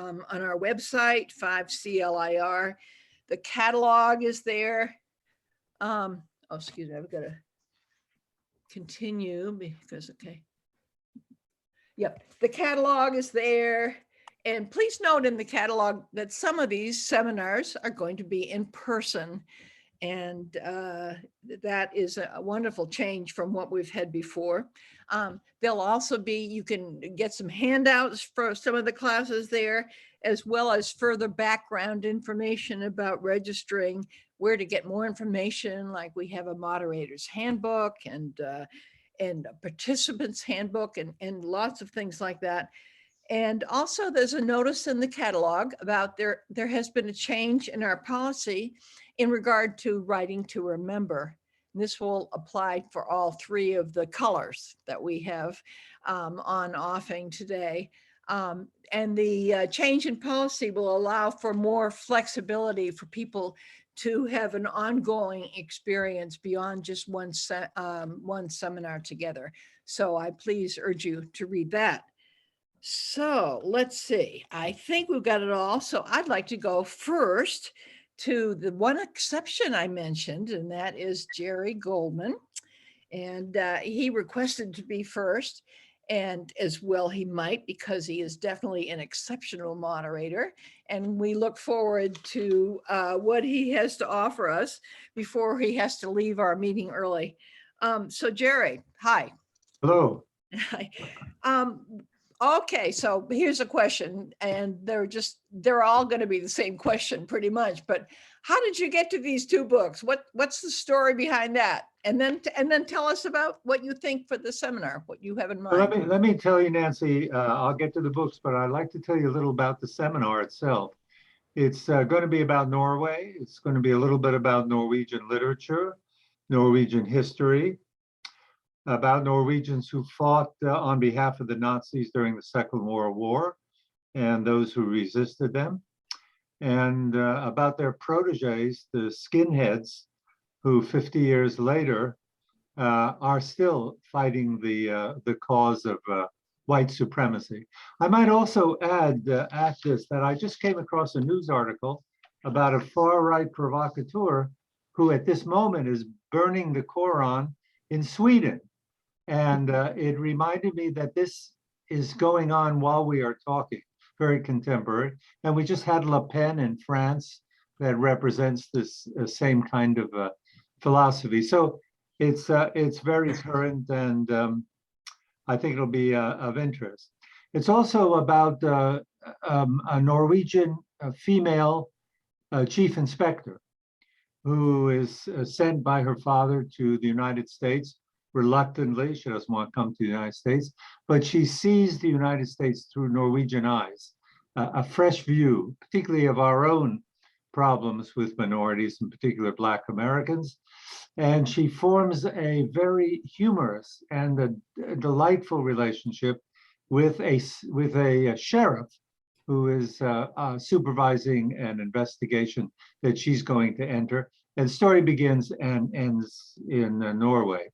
on our website, 5CLIR. The catalog is there. Oh, excuse me, I've got to continue because, okay. Yep, the catalog is there. And please note in the catalog that some of these seminars are going to be in person. And that is a wonderful change from what we've had before. There'll also be, you can get some handouts for some of the classes there, as well as further background information about registering, where to get more information, like we have a moderator's handbook and a participant's handbook and lots of things like that. And also there's a notice in the catalog about there has been a change in our policy in regard to writing to remember. And this will apply for all three of the colors that we have on offering today. And the change in policy will allow for more flexibility for people to have an ongoing experience beyond just one seminar together. So I please urge you to read that. So let's see, I think we've got it all. So I'd like to go first to the one exception I mentioned, and that is Jerry Goldman. And he requested to be first, and as well he might, because he is definitely an exceptional moderator. And we look forward to what he has to offer us before he has to leave our meeting early. So Jerry, hi. Hello. Hi. Okay, so here's a question, and they're all going to be the same question pretty much, but how did you get to these two books? What's the story behind that? And then tell us about what you think for the seminar, what you have in mind. Well, let me tell you, Nancy, I'll get to the books, but I'd like to tell you a little about the seminar itself. It's going to be about Norway. It's going to be a little bit about Norwegian literature, Norwegian history, about Norwegians who fought on behalf of the Nazis during the Second World War and those who resisted them, and about their proteges, the skinheads, who 50 years later are still fighting the cause of white supremacy. I might also add at this that I just came across a news article about a far-right provocateur who at this moment is burning the Koran in Sweden. And it reminded me that this is going on while we are talking, very contemporary. And we just had Le Pen in France that represents this same kind of philosophy. So it's very current, and I think it'll be of interest. It's also about a Norwegian female chief inspector who is sent by her father to the United States. Reluctantly, she doesn't want to come to the United States, but she sees the United States through Norwegian eyes, a fresh view, particularly of our own problems with minorities, in particular Black Americans. And she forms a very humorous and a delightful relationship with a sheriff who is supervising an investigation that she's going to enter. And the story begins and ends in Norway.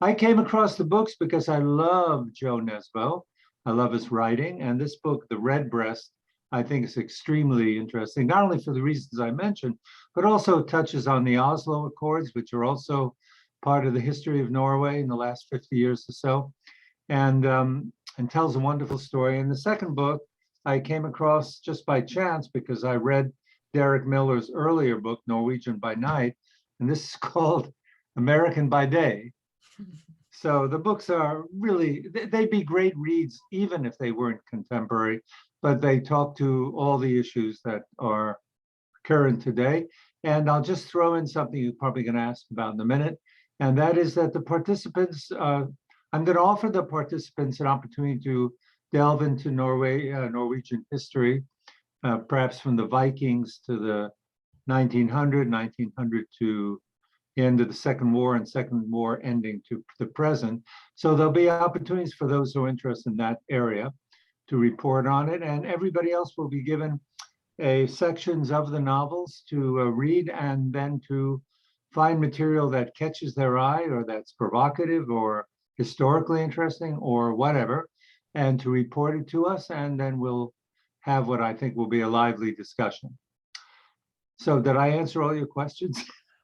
I came across the books because I love Joe Nesbo. I love his writing. And this book, The Redbreast, I think is extremely interesting, not only for the reasons I mentioned, but also touches on the Oslo Accords, which are also part of the history of Norway in the last 50 years or so, and tells a wonderful story. And the second book I came across just by chance because I read Derek Miller's earlier book, Norwegian by Night, and this is called American by Day. So the books are really, they'd be great reads even if they weren't contemporary, but they talk to all the issues that are current today. And I'll just throw in something you're probably going to ask about in a minute, and that is that the participants, I'm going to offer the participants an opportunity to delve into Norwegian history, perhaps from the Vikings to the 1900 to end of the Second War and Second War ending to the present. So there'll be opportunities for those who are interested in that area to report on it. And everybody else will be given sections of the novels to read and then to find material that catches their eye or that's provocative or historically interesting or whatever, and to report it to us. And then we'll have what I think will be a lively discussion. So did I answer all your questions?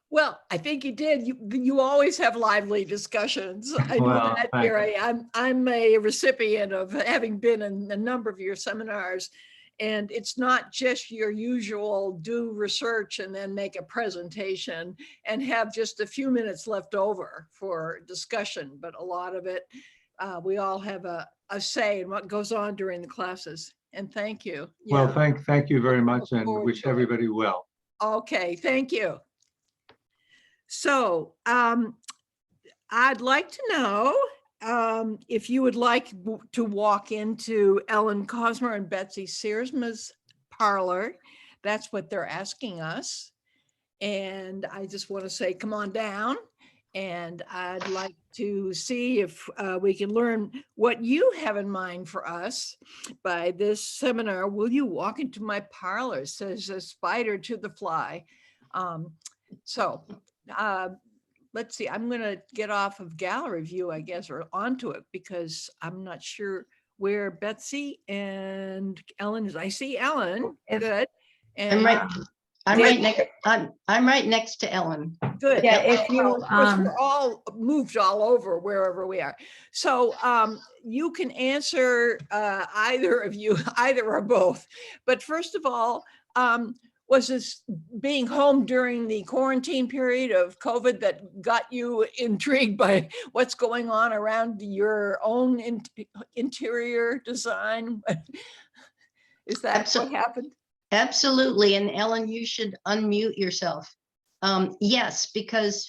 Well, I think you did. You always have lively discussions. I know Well, that, thank Gary. I'm a recipient of having been in a number of your seminars, and it's not just your usual do research and then make a presentation and have just a few minutes left over for discussion, but a lot of it, we all have a say in what goes on during the classes. And thank you. Well, Yeah. thank you very much, and forward wish to it. everybody well. Okay, thank you. So I'd like to know if you would like to walk into Ellen Cosmer and Betsy Searsma's parlor. That's what they're asking us. And I just want to say, come on down. And I'd like to see if we can learn what you have in mind for us by this seminar. Will you walk into my parlor? Says a spider to the fly. Let's see, I'm going to get off of gallery view, I guess, or onto it, because I'm not sure where Betsy and Ellen is. I see Ellen. Good. And I'm right next to Ellen. good. Yeah, if you, Of course, we're all moved all over wherever we are. So you can answer either of you, either or both. But first of all, was this being home during the quarantine period of COVID that got you intrigued by what's going on around your own interior design? Is that what happened? Absolutely. And Ellen, you should unmute yourself. Yes, because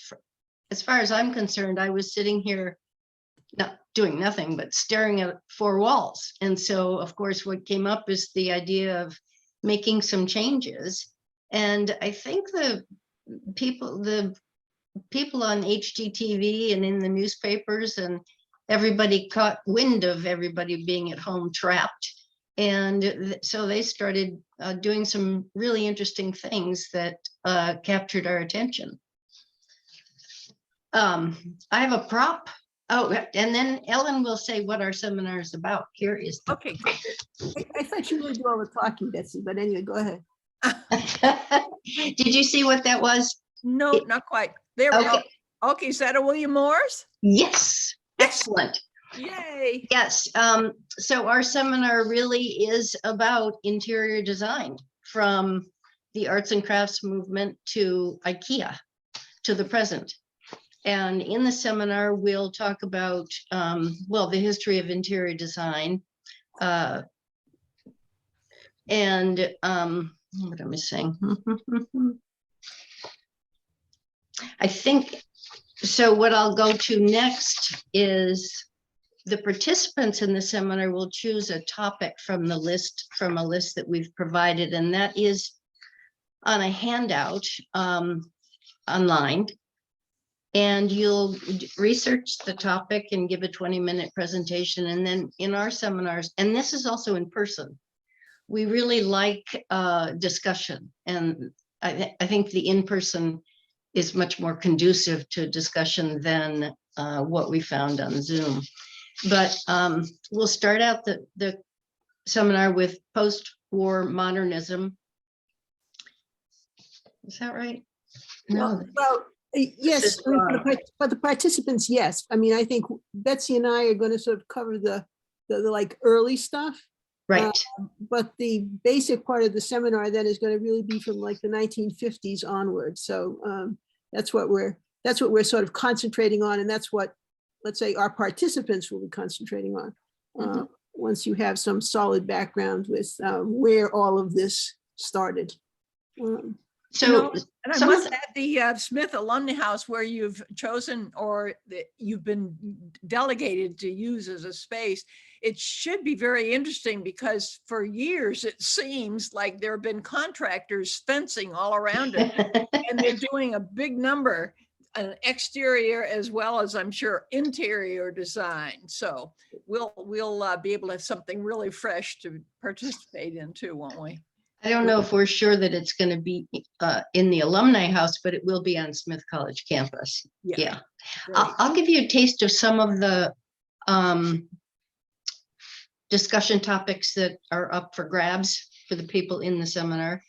as far as I'm concerned, I was sitting here not doing nothing but staring at four walls. And so, of course, what came up is the idea of making some changes. And I think the people on HGTV and in the newspapers and everybody caught wind of everybody being at home trapped. And so they started doing some really interesting things that captured our attention. I have a prop. Oh, and then Ellen will say what our seminar is about. Here is the Okay, good. I thought you would do all the talking, Betsy, but anyway, go ahead. Did you see what that was? No, not quite. There we go. Okay, is that a William Morris? Yes, excellent. Yay. Yes, so our seminar really is about interior design, from the arts and crafts movement to IKEA to the present. And in the seminar, we'll talk about, well, the history of interior design. And what am I saying? I think, so what I'll go to next is the participants in the seminar will choose a topic from the list, from a list that we've provided, and that is on a handout online. And you'll research the topic and give a 20-minute presentation. And then in our seminars, and this is also in person, we really like discussion. And I think the in-person is much more conducive to discussion than what we found on Zoom. But we'll start out the seminar with post-war modernism. Is that right? No. Well, yes, I mean, for the participants, yes. I mean, I think Betsy and I are going to sort of cover the like early stuff. Right. But the basic part of the seminar then is going to really be from like the 1950s onward. So that's what we're sort of concentrating on, and that's what, let's say, our participants will be concentrating on once you have some solid background with where all of this started. So, and I must add the Smith Alumni House, where you've chosen or you've been delegated to use as a space. It should be very interesting, because for years it seems like there have been contractors fencing all around it, and they're doing a big number, an exterior as well as, I'm sure, interior design. So we'll be able to have something really fresh to participate in too, won't we? I don't know if we're sure that it's going to be in the Alumni House, but it will be on Smith College campus. Yeah. I'll give you a taste of some of the discussion topics that are up for grabs for the people in the seminar.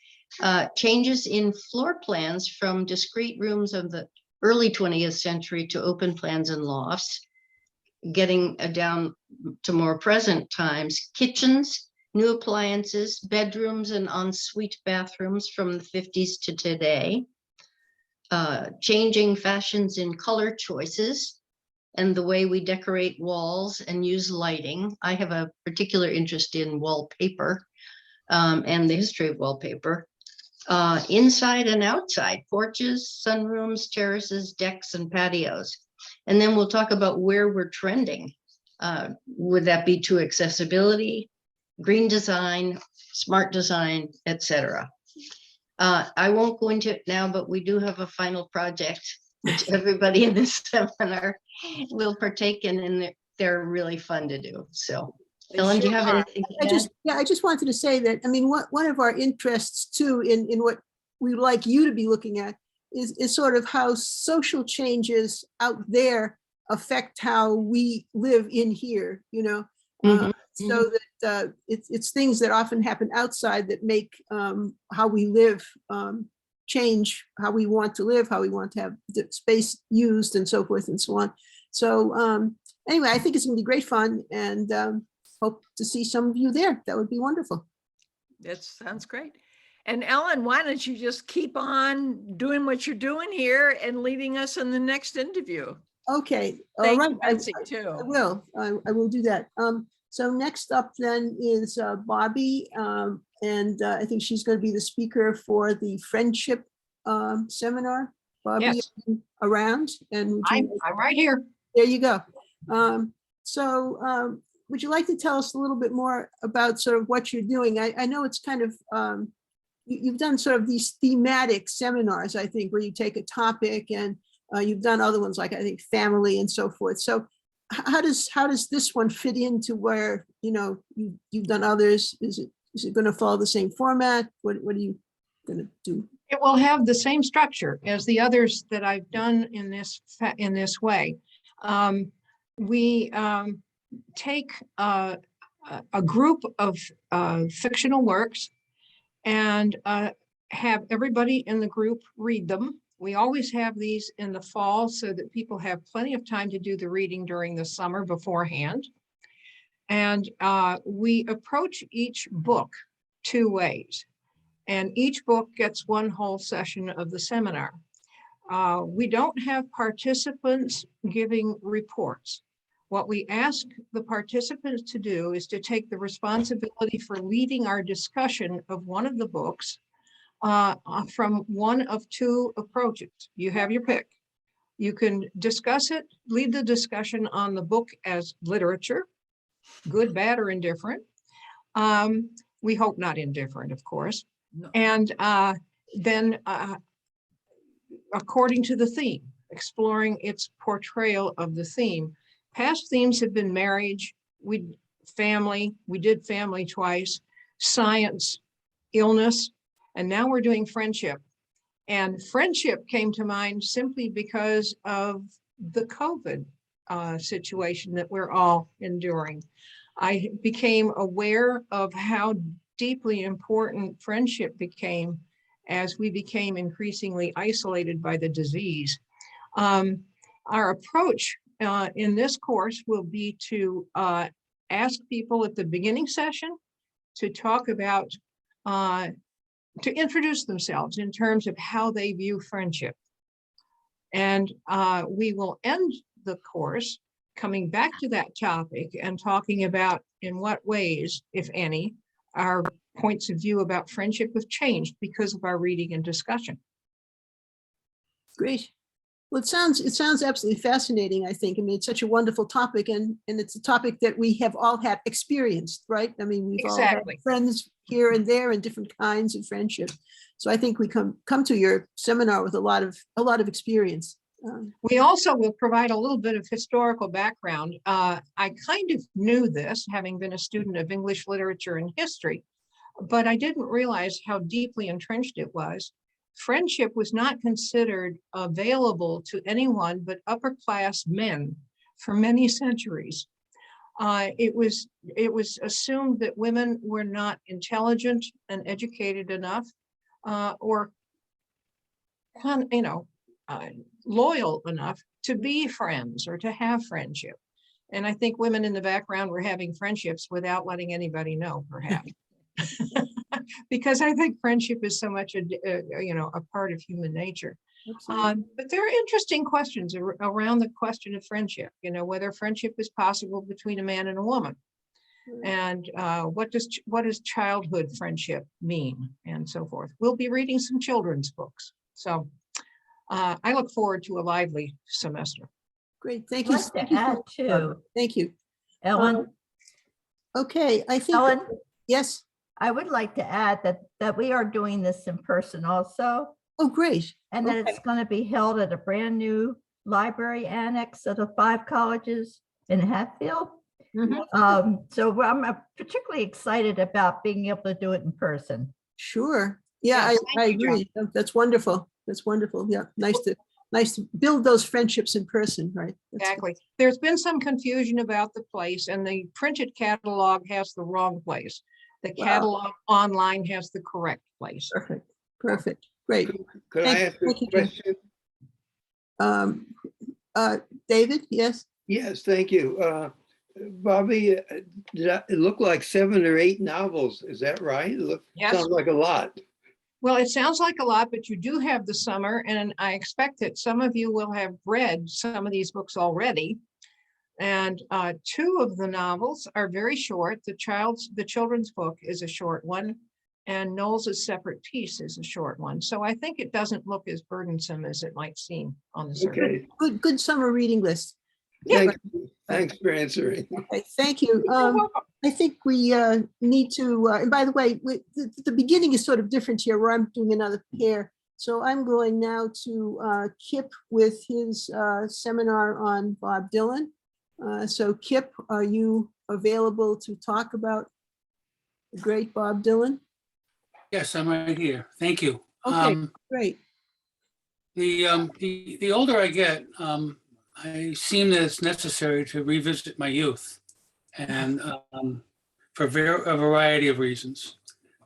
Changes in floor plans from discrete rooms of the early 20th century to open plans and lofts, getting down to more present times, kitchens, new appliances, bedrooms and ensuite bathrooms from the 50s to today, changing fashions in color choices and the way we decorate walls and use lighting. I have a particular interest in wallpaper and the history of wallpaper. Inside and outside, porches, sunrooms, terraces, decks, and patios. And then we'll talk about where we're trending. Would that be to accessibility, green design, smart design, etc. I won't go into it now, but we do have a final project which everybody in this seminar will partake in, and they're really fun to do. So, They Ellen, do you sure have are. anything to add? I just wanted to say that, I mean, one of our interests too in what we like you to be looking at is sort of how social changes out there affect how we live in here, you know? Mhm. So that it's things that often happen outside that make how we live change how we want to live, how we want to have the space used, and so forth and so on. So anyway, I think it's gonna be great fun, and hope to see some of you there. That would be wonderful. That sounds great. And Ellen, why don't you just keep on doing what you're doing here and leading us in the next interview? Okay, all Thank right. you, Betsy, I too. will. I will do that. So next up then is Bobby, and I think she's going to be the speaker for the friendship seminar. Bobby, Yes. around, and would you, I'm right here. there you go. So would you like to tell us a little bit more about sort of what you're doing? I know it's kind of you've done sort of these thematic seminars, I think, where you take a topic, and you've done other ones like, I think, family and so forth. So how does this one fit into where, you know, you've done others? Is it going to follow the same format? What are you going to do? It will have the same structure as the others that I've done in this way. We take a group of fictional works and have everybody in the group read them. We always have these in the fall so that people have plenty of time to do the reading during the summer beforehand. And we approach each book two ways. And each book gets one whole session of the seminar. We don't have participants giving reports. What we ask the participants to do is to take the responsibility for leading our discussion of one of the books from one of two approaches. You have your pick. You can discuss it, lead the discussion on the book as literature, good, bad, or indifferent. We hope not indifferent, of course. No. And then according to the theme, exploring its portrayal of the theme. Past themes have been marriage, we did family twice, science, illness, and now we're doing friendship. And friendship came to mind simply because of the COVID situation that we're all enduring. I became aware of how deeply important friendship became as we became increasingly isolated by the disease. Our approach in this course will be to ask people at the beginning session to talk about, to introduce themselves in terms of how they view friendship. And we will end the course coming back to that topic and talking about in what ways, if any, our points of view about friendship have changed because of our reading and discussion. Great. Well, it sounds absolutely fascinating, I think. I mean, it's such a wonderful topic, and it's a topic that we have all had experienced, right? I mean, we've all had Exactly. friends here and there and different kinds of friendship. So I think we come to your seminar with a lot of experience. We also will provide a little bit of historical background. I kind of knew this, having been a student of English literature and history, but I didn't realize how deeply entrenched it was. Friendship was not considered available to anyone but upper class men for many centuries. It was assumed that women were not intelligent and educated enough, or loyal enough to be friends or to have friendship. And I think women in the background were having friendships without letting anybody know, perhaps. Because I think friendship is so much a part of human nature. But there are interesting questions around the question of friendship, whether friendship is possible between a man and a woman. And what does childhood friendship mean, and so forth. We'll be reading some children's books. So I look forward to a lively semester. Great, thank I'd you. like Thank to you so add much, too, Barbara. Thank you. Ellen, Okay, I think, Ellen, yes. I would like to add that we are doing this in person also, Oh, great. and that it's going to be held at a brand new library annex of the 5 colleges in Hatfield. So I'm particularly excited about being able to do it in person. Sure. Yeah, Yes, I thank you, agree. That's wonderful. That's wonderful. Yeah, nice to build those friendships in person, right? That's- Exactly. There's been some confusion about the place, and the printed catalog has the wrong place. The Wow. catalog online has the correct place. Perfect, perfect, great. Could I ask a Thank you, Jim. question? David, yes? Yes, thank you. Bobby, it looked like 7 or 8 novels. Is that right? Yes. Sounds like a lot. Well, it sounds like a lot, but you do have the summer, and I expect that some of you will have read some of these books already. And 2 of the novels are very short. The children's book is a short one, and Knowles' Separate Piece is a short one. So I think it doesn't look as burdensome as it might seem on the surface. Okay, Good summer reading list. thanks for answering. Okay, thank you. You're welcome. I think we need to, and by the way, the beginning is sort of different here where I'm doing another pair. So I'm going now to Kip with his seminar on Bob Dylan. So Kip, are you available to talk about the great Bob Dylan? Yes, I'm right here. Thank you. Okay, great. The older I get, I seem that it's necessary to revisit my youth, and for a variety of reasons.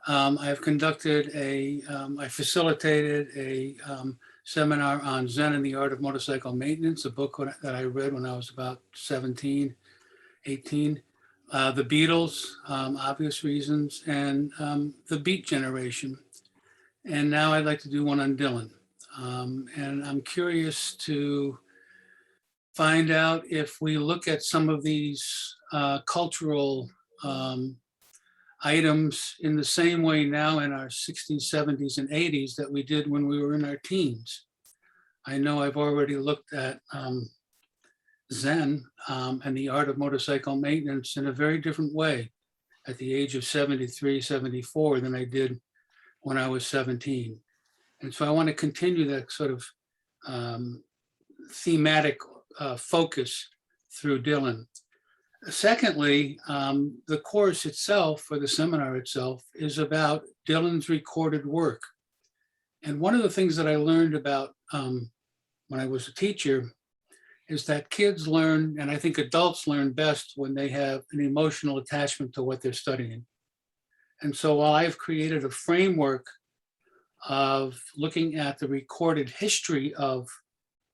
I've conducted I facilitated a seminar on Zen and the Art of Motorcycle Maintenance, a book that I read when I was about 17, 18. The Beatles, obvious reasons, and the Beat Generation. And now I'd like to do one on Dylan. And I'm curious to find out if we look at some of these cultural items in the same way now in our 60s, 70s, and 80s that we did when we were in our teens. I know I've already looked at Zen and the art of motorcycle maintenance in a very different way at the age of 73, 74 than I did when I was 17. And so I want to continue that sort of thematic focus through Dylan. Secondly, the course itself, or the seminar itself, is about Dylan's recorded work. And one of the things that I learned about when I was a teacher is that kids learn, and I think adults learn best when they have an emotional attachment to what they're studying. And so while I've created a framework of looking at the recorded history of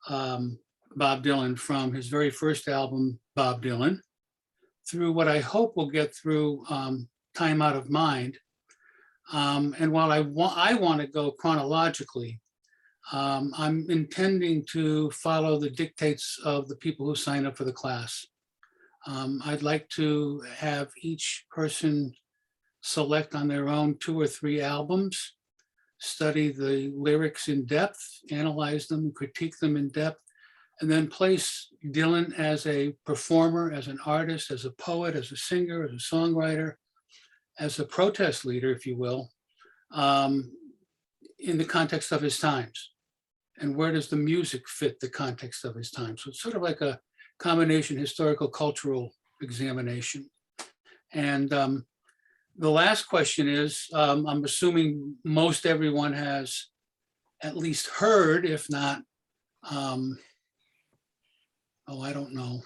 Bob Dylan from his very first album, Bob Dylan, through what I hope will get through Time Out of Mind. And while I want to go chronologically, I'm intending to follow the dictates of the people who sign up for the class. I'd like to have each person select on their own 2 or 3 albums, study the lyrics in depth, analyze them, critique them in depth, and then place Dylan as a performer, as an artist, as a poet, as a singer, as a songwriter, as a protest leader, if you will, in the context of his times. And where does the music fit the context of his time? So it's sort of like a combination historical cultural examination. And the last question is, I'm assuming most everyone has at least heard, if not, I don't know,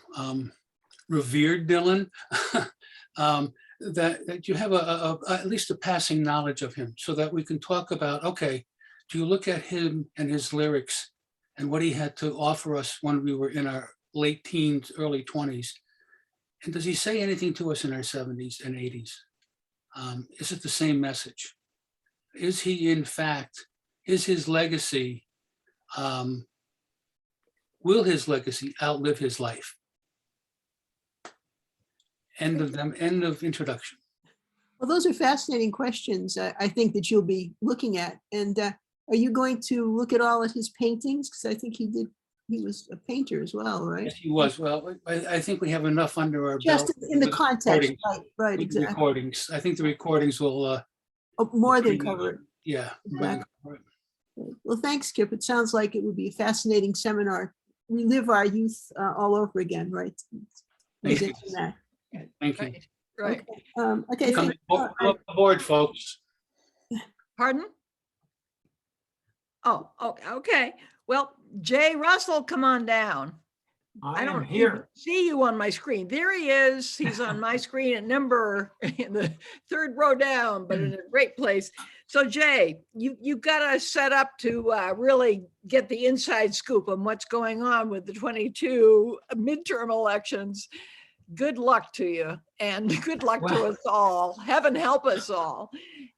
revered Dylan, that you have at least a passing knowledge of him so that we can talk about, okay, do you look at him and his lyrics and what he had to offer us when we were in our late teens, early 20s? And does he say anything to us in our 70s and 80s? Is it the same message? Is he, in fact, is his legacy, will his legacy outlive his life? End of introduction. Well, those are fascinating questions, I think, that you'll be looking at. And are you going to look at all of his paintings? Because I think he was a painter as well, right? Yes, he was. Well, I think we have enough under our belt. Just in the with context, recordings. right, With the exactly. recordings. I think the recordings will, Oh, more than cover it. yeah. more than cover it. Well, thanks, Kip. It sounds like it would be a fascinating seminar. Relive our youth all over again, right? Thank you. Presenting that. Thank you. Right. Okay. Come aboard, folks. Pardon? Oh, okay. Well, Jay Russell, come on down. I am don't here. see you on my screen. There he is. He's on my screen at number in the third row down, but in a great place. So Jay, you got us set up to really get the inside scoop on what's going on with the 22 midterm elections. Good luck to you, and good luck to us all. Heaven help us all.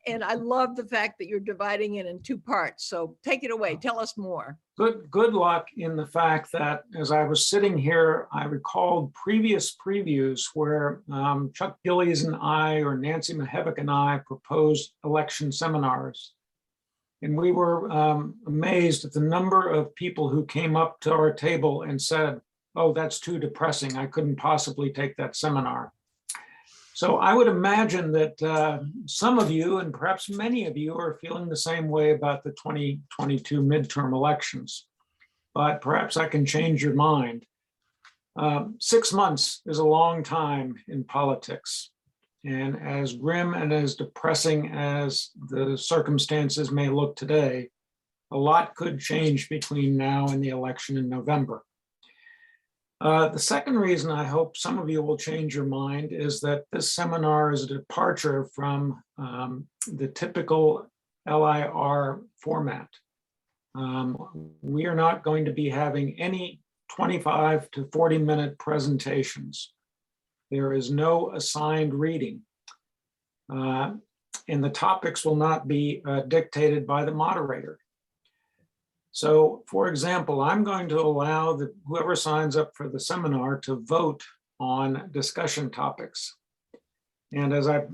And I love the fact that you're dividing it in two parts. So take it away. Tell us more. Good luck in the fact that as I was sitting here, I recalled previous previews where Chuck Gillies and I, or Nancy Mahevick and I, proposed election seminars. And we were amazed at the number of people who came up to our table and said, "Oh, that's too depressing. I couldn't possibly take that seminar." So I would imagine that some of you, and perhaps many of you, are feeling the same way about the 2022 midterm elections. But perhaps I can change your mind. 6 months is a long time in politics. And as grim and as depressing as the circumstances may look today, a lot could change between now and the election in November. The second reason I hope some of you will change your mind is that this seminar is a departure from the typical LIR format. We are not going to be having any 25 to 40-minute presentations. There is no assigned reading. And the topics will not be dictated by the moderator. So, for example, I'm going to allow whoever signs up for the seminar to vote on discussion topics. And as I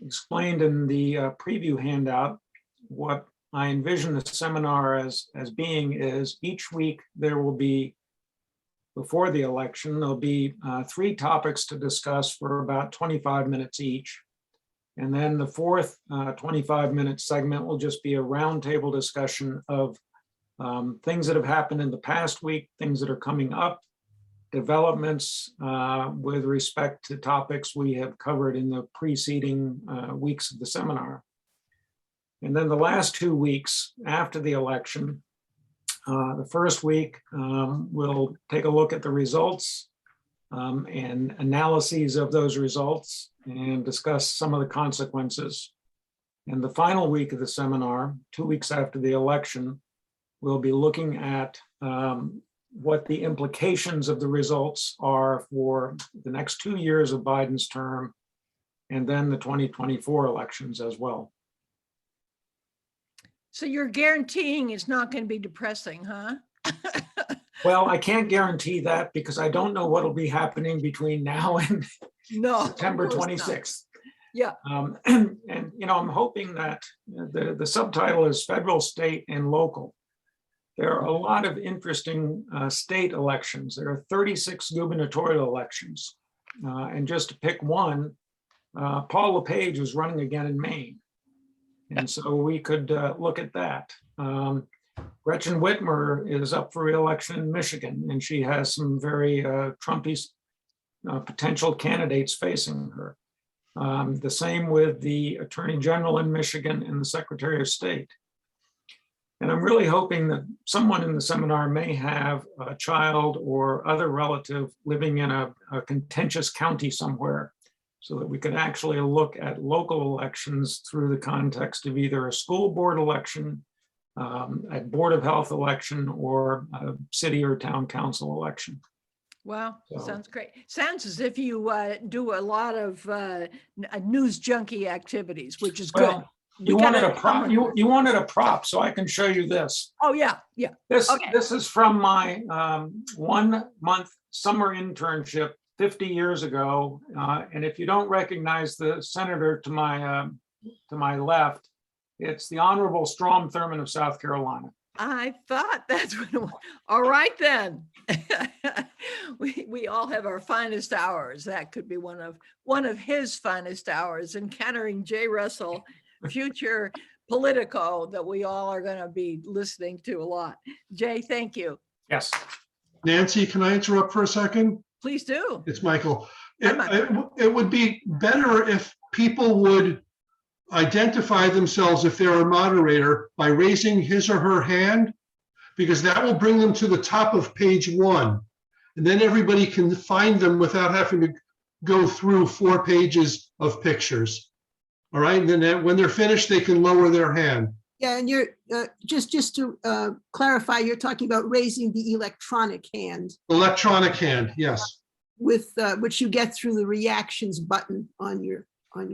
explained in the preview handout, what I envision the seminar as being is each week there will be, before the election, there'll be 3 topics to discuss for about 25 minutes each. And then the fourth 25-minute segment will just be a roundtable discussion of things that have happened in the past week, things that are coming up, developments with respect to topics we have covered in the preceding weeks of the seminar. And then the last 2 weeks after the election, the first week we'll take a look at the results and analyses of those results and discuss some of the consequences. And the final week of the seminar, 2 weeks after the election, we'll be looking at what the implications of the results are for the next 2 years of Biden's term, and then the 2024 elections as well. So you're guaranteeing it's not going to be depressing, huh? Well, I can't guarantee that because I don't know what will be happening between now and No. September of course not. 26th. Yeah. And I'm hoping that the subtitle is federal, state, and local. There are a lot of interesting state elections. There are 36 gubernatorial elections. And just to pick one, Paul LePage is running again in Maine. And so we could look at that. Gretchen Whitmer is up for re-election in Michigan, and she has some very Trumpy potential candidates facing her. The same with the Attorney General in Michigan and the Secretary of State. And I'm really hoping that someone in the seminar may have a child or other relative living in a contentious county somewhere, so that we could actually look at local elections through the context of either a school board election, a board of health election, or a city or town council election. Wow, So- sounds great. Sounds as if you do a lot of news junkie activities, which is good. Well, you We wanted gotta a prop, come- you wanted a prop, so I can show you this. Oh, yeah, yeah. This, Okay. this is from my 1-month summer internship 50 years ago. And if you don't recognize the senator to my left, it's the Honorable Strom Thurmond of South Carolina. I thought that's what it was. All right, then. We all have our finest hours. That could be one of his finest hours, encountering Jay Russell, future Politico, that we all are going to be listening to a lot. Jay, thank you. Yes. Nancy, can I interrupt for a second? Please do. It's Michael. Hi, Michael. It would be better if people would identify themselves, if they're a moderator, by raising his or her hand, because that will bring them to the top of page 1. And then everybody can find them without having to go through 4 pages of pictures. All right, and then when they're finished, they can lower their hand. Yeah, and you're, just to clarify, you're talking about raising the electronic hand Electronic hand, yes. with, which you get through the reactions button on your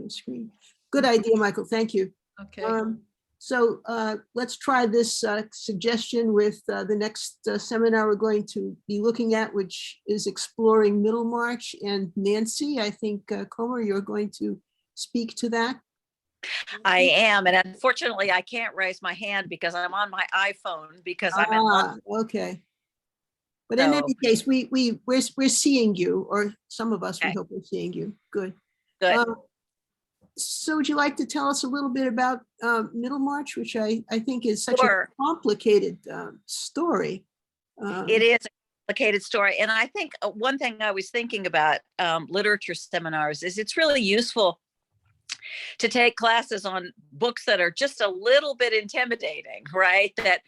screen. Good idea, Michael, thank you. Okay. So let's try this suggestion with the next seminar we're going to be looking at, which is exploring Middlemarch. And Nancy, I think, Comer, you're going to speak to that. I am, and unfortunately, I can't raise my hand because I'm on my iPhone because I'm in London. Okay. But in any case, we're seeing you, or some of us, we Okay. hope we're seeing you. Good. Good. So would you like to tell us a little bit about Middlemarch, which I think is such Sure. a complicated story. It is a complicated story, and I think one thing I was thinking about literature seminars is it's really useful to take classes on books that are just a little bit intimidating, right? That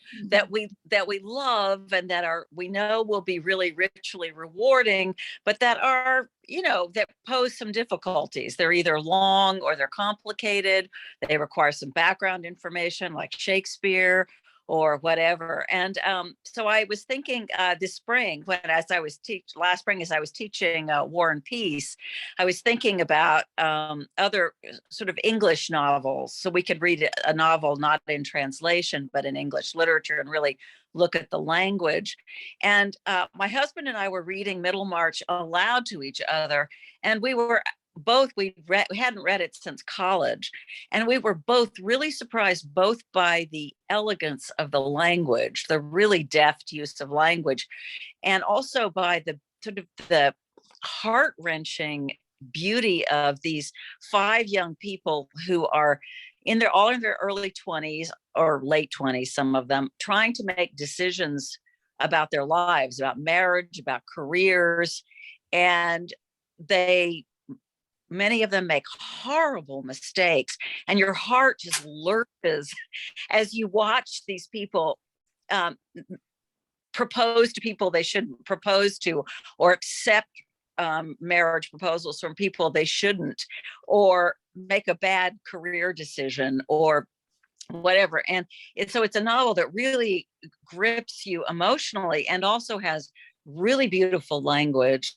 we love and that we know will be really richly rewarding, but that are, that pose some difficulties. They're either long or they're complicated. They require some background information like Shakespeare or whatever. And so I was thinking this spring, last spring, as I was teaching War and Peace, I was thinking about other sort of English novels. So we could read a novel not in translation, but in English literature and really look at the language. And my husband and I were reading Middlemarch aloud to each other. And we hadn't read it since college, and we were both really surprised both by the elegance of the language, the really deft use of language, and also by the sort of the heart-wrenching beauty of these 5 young people who are all in their early 20s or late 20s, some of them, trying to make decisions about their lives, about marriage, about careers, and many of them make horrible mistakes, and your heart just lurches as you watch these people propose to people they shouldn't propose to, or accept marriage proposals from people they shouldn't, or make a bad career decision or whatever. And so it's a novel that really grips you emotionally and also has really beautiful language,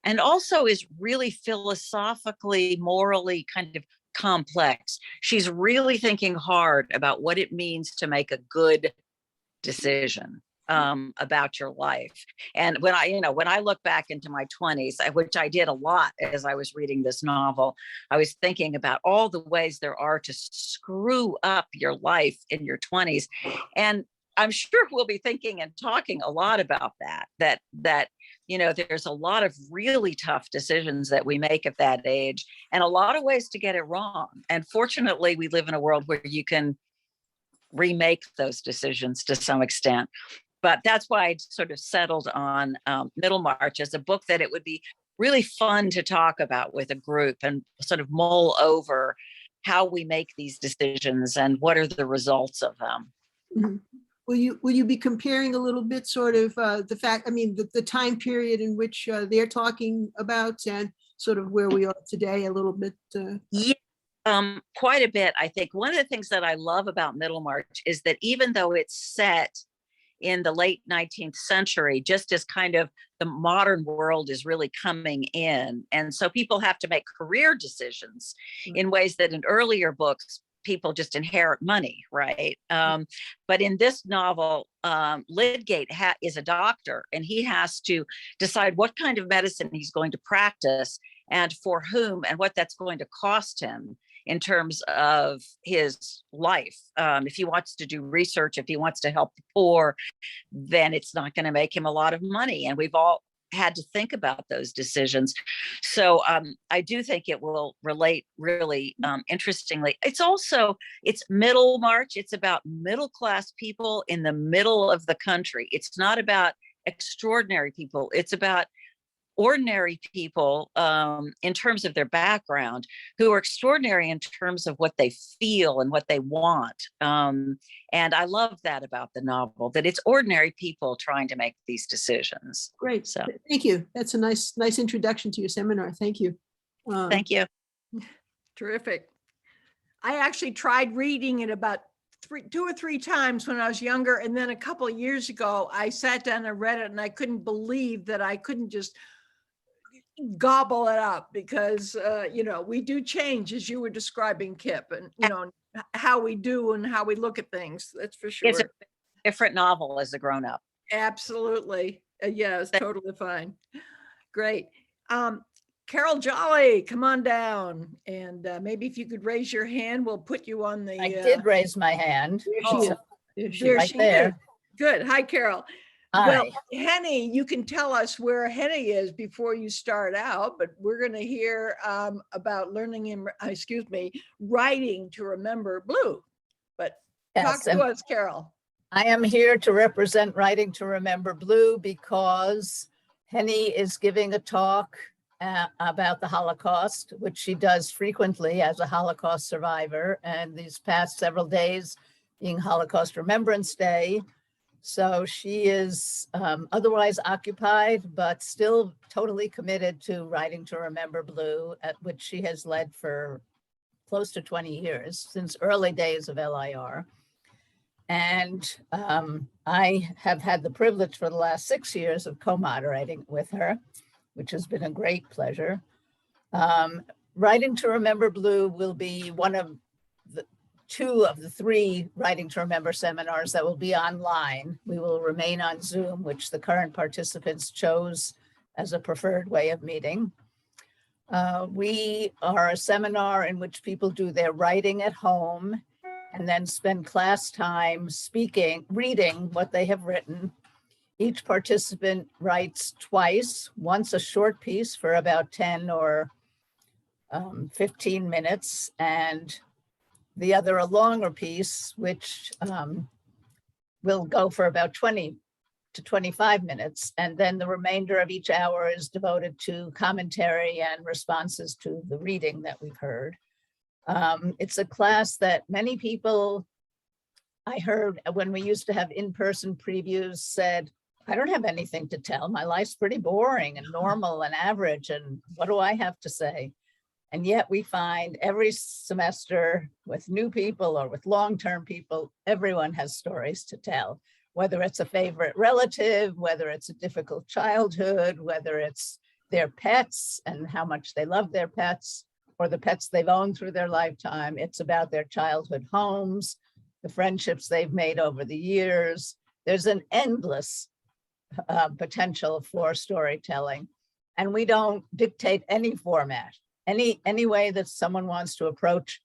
and also is really philosophically, morally kind of complex. She's really thinking hard about what it means to make a good decision about your life. And when I look back into my 20s, which I did a lot as I was reading this novel, I was thinking about all the ways there are to screw up your life in your 20s. And I'm sure we'll be thinking and talking a lot about that there's a lot of really tough decisions that we make at that age, and a lot of ways to get it wrong. And fortunately, we live in a world where you can remake those decisions to some extent. But that's why I sort of settled on Middlemarch as a book that it would be really fun to talk about with a group and sort of mull over how we make these decisions and what are the results of them. Mhm. Will you be comparing a little bit sort of the fact, I mean, the time period in which they're talking about and sort of where we are today a little bit? Yeah, quite a bit. I think one of the things that I love about Middlemarch is that even though it's set in the late 19th century, just as kind of the modern world is really coming in. And so people have to make career decisions in ways that in earlier books, people just inherit money, right? But in this novel, Lydgate is a doctor, and he has to decide what kind of medicine he's going to practice and for whom and what that's going to cost him in terms of his life. If he wants to do research, if he wants to help the poor, then it's not going to make him a lot of money. And we've all had to think about those decisions. So I do think it will relate really interestingly. It's Middlemarch. It's about middle-class people in the middle of the country. It's not about extraordinary people. It's about ordinary people in terms of their background, who are extraordinary in terms of what they feel and what they want. And I love that about the novel, that it's ordinary people trying to make these decisions. Great. So Thank you. That's a nice introduction to your seminar. Thank you. thank you. Terrific. I actually tried reading it about 2 or 3 times when I was younger. And then a couple of years ago, I sat down and read it, and I couldn't believe that I couldn't just gobble it up, because, we do change, as you were describing, Kip, and, how we do and how we look at things. That's for sure. It's a different novel as a grown-up. Absolutely. Yeah, it's totally fine. Great. Carol Jolly, come on down. And maybe if you could raise your hand, we'll put you on the. I did raise my hand. There Right she there. is. Good. Hi, Carol. Hi. Well, Henny, you can tell us where Henny is before you start out, but we're going to hear about writing to remember blue. But talk Yes, to us, Carol. I am here to represent Writing to Remember Blue because Henny is giving a talk about the Holocaust, which she does frequently as a Holocaust survivor, and these past several days being Holocaust Remembrance Day. So she is otherwise occupied, but still totally committed to Writing to Remember Blue, at which she has led for close to 20 years, since early days of LIR. And I have had the privilege for the last 6 years of co-moderating with her, which has been a great pleasure. Writing to Remember Blue will be one of the 2 of the 3 Writing to Remember seminars that will be online. We will remain on Zoom, which the current participants chose as a preferred way of meeting. We are a seminar in which people do their writing at home and then spend class time reading what they have written. Each participant writes twice, once a short piece for about 10 or 15 minutes, and the other a longer piece, which will go for about 20 to 25 minutes. And then the remainder of each hour is devoted to commentary and responses to the reading that we've heard. It's a class that many people, I heard when we used to have in-person previews, said, I don't have anything to tell. My life's pretty boring and normal and average. And what do I have to say? And yet we find every semester with new people or with long-term people, everyone has stories to tell, whether it's a favorite relative, whether it's a difficult childhood, whether it's their pets and how much they love their pets, or the pets they've owned through their lifetime. It's about their childhood homes, the friendships they've made over the years. There's an endless potential for storytelling. And we don't dictate any format. Any way that someone wants to approach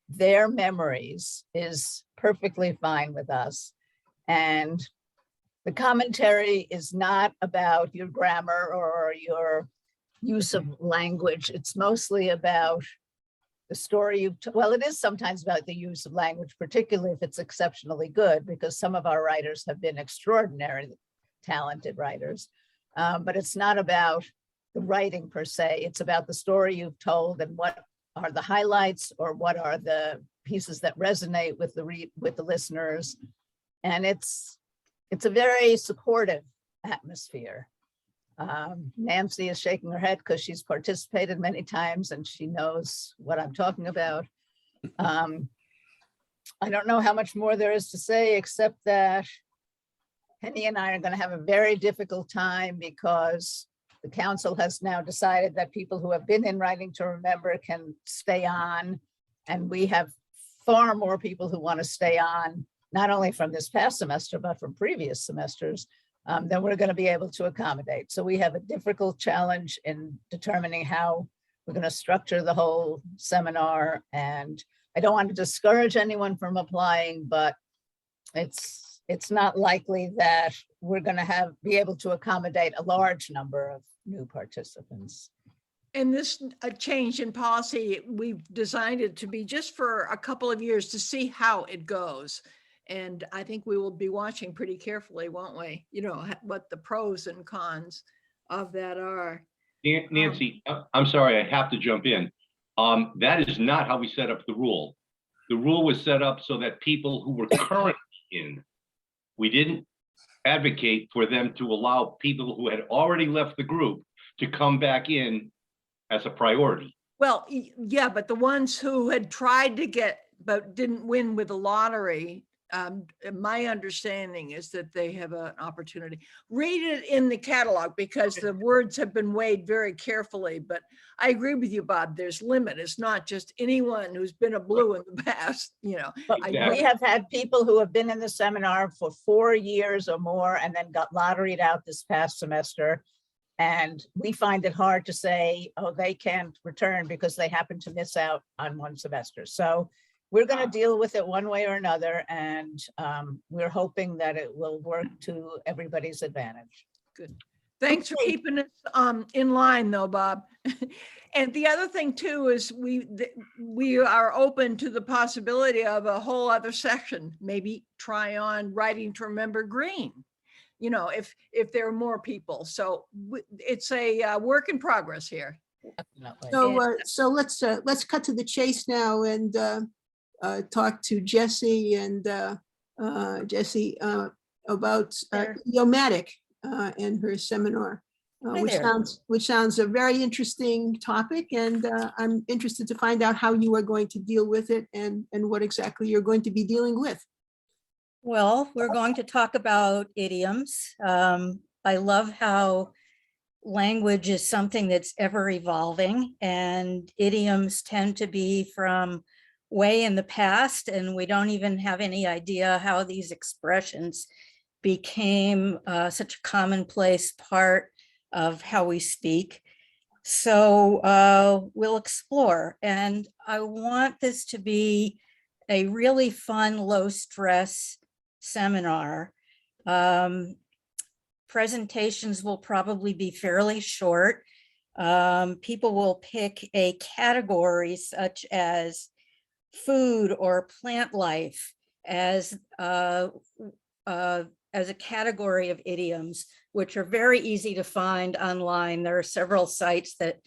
their memories is perfectly fine with us. And the commentary is not about your grammar or your use of language. It's mostly about the story well, it is sometimes about the use of language, particularly if it's exceptionally good, because some of our writers have been extraordinarily talented writers. But it's not about the writing per se. It's about the story you've told and what are the highlights or what are the pieces that resonate with the listeners. And it's a very supportive atmosphere. Nancy is shaking her head because she's participated many times and she knows what I'm talking about. I don't know how much more there is to say, except that Penny and I are going to have a very difficult time because the council has now decided that people who have been in Writing to Remember can stay on. And we have far more people who want to stay on, not only from this past semester, but from previous semesters, than we're going to be able to accommodate. So we have a difficult challenge in determining how we're going to structure the whole seminar. And I don't want to discourage anyone from applying, but it's not likely that we're going to be able to accommodate a large number of new participants. And this change in policy, we've designed it to be just for a couple of years to see how it goes. And I think we will be watching pretty carefully, won't we? You know, what the pros and cons of that are. Nancy, I'm sorry, I have to jump in. That is not how we set up the rule. The rule was set up so that people who were currently in, we didn't advocate for them to allow people who had already left the group to come back in as a priority. Well, yeah, but the ones who had tried to get, but didn't win with the lottery, my understanding is that they have an opportunity. Read it in the catalog because the words have been weighed very carefully, but I agree with you, Bob, there's limit. It's not just anyone who's been a blue in the past, you know. We have had people who have been in the seminar for 4 years or more and then got lotteried out this past semester. And we find it hard to say, oh, they can't return because they happen to miss out on one semester. So we're going to deal with it one way or another. And we're hoping that it will work to everybody's advantage. Good. Thanks for keeping us in line though, Bob. And the other thing too is we are open to the possibility of a whole other section, maybe try on Writing to Remember Green, you know, if there are more people. So it's a work in progress here. So let's cut to the chase now and talk to Jessie and Jessie about idiomatic and her seminar, which sounds a very interesting topic, and I'm interested to find out how you are going to deal with it and what exactly you're going to be dealing with. Well, we're going to talk about idioms. I love how language is something that's ever evolving, and idioms tend to be from way in the past, and we don't even have any idea how these expressions became such a commonplace part of how we speak. So we'll explore, and I want this to be a really fun, low stress seminar. Presentations will probably be fairly short. People will pick a category such as food or plant life as a category of idioms, which are very easy to find online. There are several sites that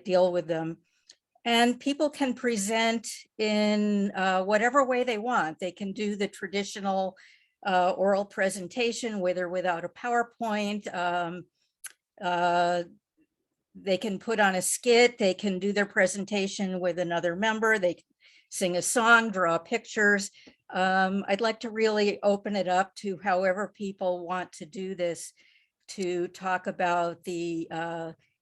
deal with them. And people can present in whatever way they want. They can do the traditional oral presentation with or without a PowerPoint. They can put on a skit. They can do their presentation with another member. They can sing a song, draw pictures. I'd like to really open it up to however people want to do this, to talk about the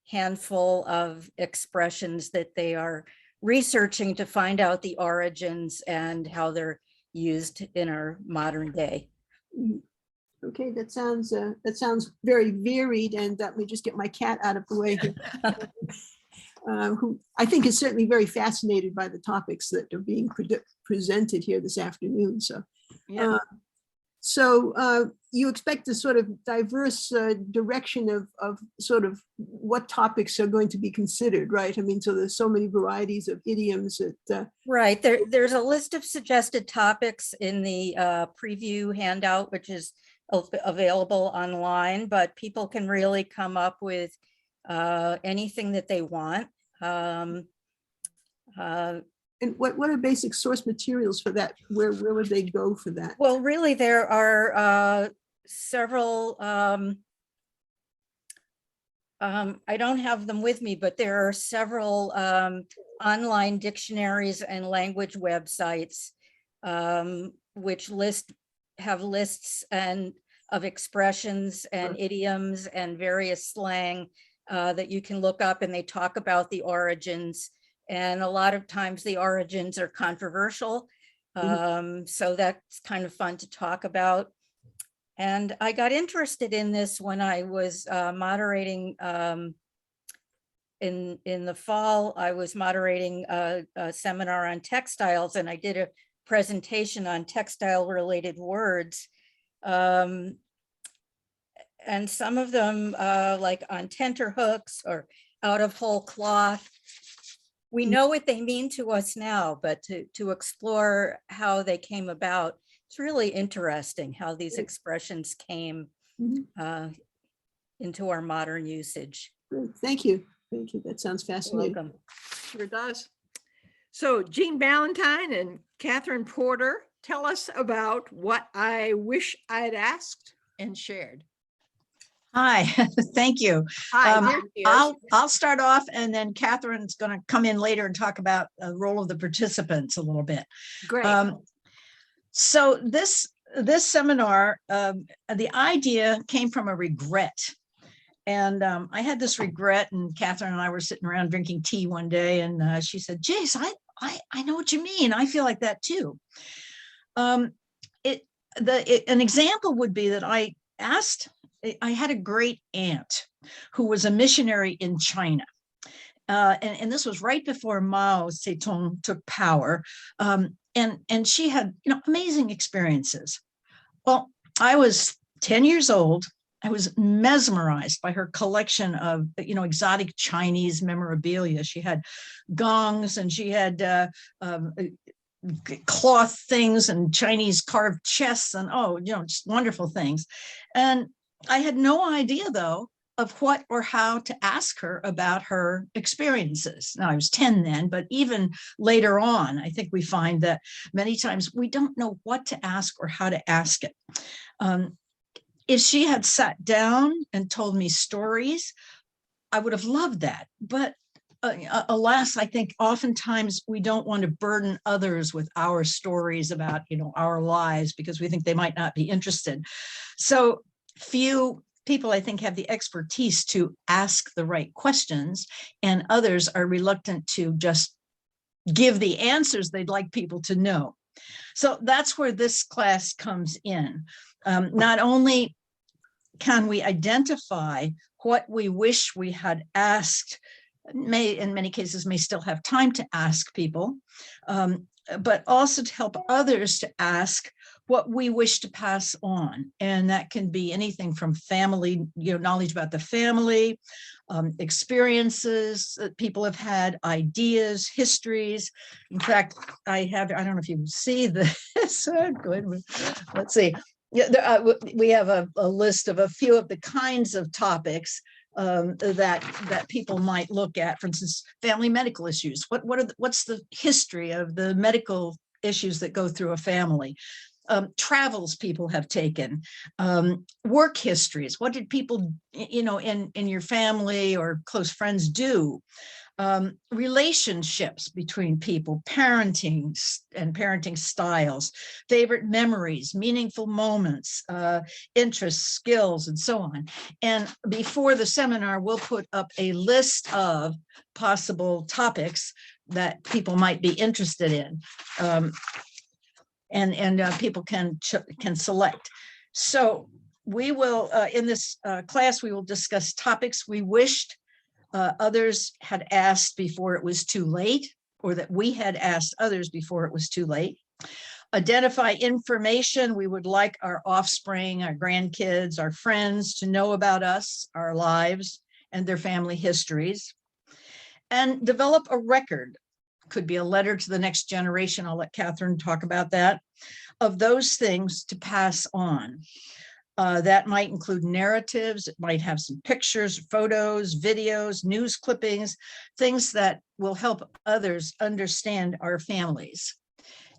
handful of expressions that they are researching to find out the origins and how they're used in our modern day. Okay, that sounds very varied, and let me just get my cat out of the way here. Who I think is certainly very fascinated by the topics that are being presented here this afternoon. So, Yeah. You expect a sort of diverse direction of sort of what topics are going to be considered, right? I mean, so there's so many varieties of idioms that. Right, there's a list of suggested topics in the preview handout, which is available online, but people can really come up with anything that they want. And what are basic source materials for that? Where would they go for that? Well, really, there are several, I don't have them with me, but there are several online dictionaries and language websites which have lists of expressions and idioms and various slang that you can look up, and they talk about the origins. And a lot of times the origins are controversial. So that's kind of fun to talk about. And I got interested in this when I was moderating in the fall. I was moderating a seminar on textiles, and I did a presentation on textile related words. And some of them like on tenterhooks or out of whole cloth. We know what they mean to us now, but to explore how they came about, it's really interesting how these expressions came into our modern usage. Great. Thank you. Thank you. That sounds fascinating. Welcome. Sure does. So Jean Ballantyne and Catherine Porter, tell us about what I wish I'd asked and shared. Hi, thank you. Hi, there she is. I'll start off, and then Catherine's going to come in later and talk about the role of the participants a little bit. Great. So this seminar, the idea came from a regret. And I had this regret, and Catherine and I were sitting around drinking tea one day, and she said, Jace, I know what you mean. I feel like that too. An example would be that I had a great aunt who was a missionary in China. And this was right before Mao Zedong took power. And she had, amazing experiences. Well, I was 10 years old. I was mesmerized by her collection of, exotic Chinese memorabilia. She had gongs, and she had cloth things and Chinese carved chests, and just wonderful things. And I had no idea, though, of what or how to ask her about her experiences. Now, I was 10 then, but even later on, I think we find that many times we don't know what to ask or how to ask it. If she had sat down and told me stories, I would have loved that. But alas, I think oftentimes we don't want to burden others with our stories about, our lives, because we think they might not be interested. So few people, I think, have the expertise to ask the right questions, and others are reluctant to just give the answers they'd like people to know. So that's where this class comes in. Not only can we identify what we wish we had asked, in many cases may still have time to ask people, but also to help others to ask what we wish to pass on. And that can be anything from family, knowledge about the family, experiences that people have had, ideas, histories. In fact, I don't know if you see this. Good. Let's see. Yeah, we have a list of a few of the kinds of topics that people might look at. For instance, family medical issues. What's the history of the medical issues that go through a family? Travels people have taken, work histories. What did people, in your family or close friends do? Relationships between people, parenting and parenting styles, favorite memories, meaningful moments, interests, skills, and so on. And before the seminar, we'll put up a list of possible topics that people might be interested in. And people can select. So we will, in this class, we will discuss topics we wished others had asked before it was too late, or that we had asked others before it was too late. Identify information we would like our offspring, our grandkids, our friends to know about us, our lives, and their family histories. And develop a record. Could be a letter to the next generation. I'll let Catherine talk about that, of those things to pass on. That might include narratives. It might have some pictures, photos, videos, news clippings, things that will help others understand our families.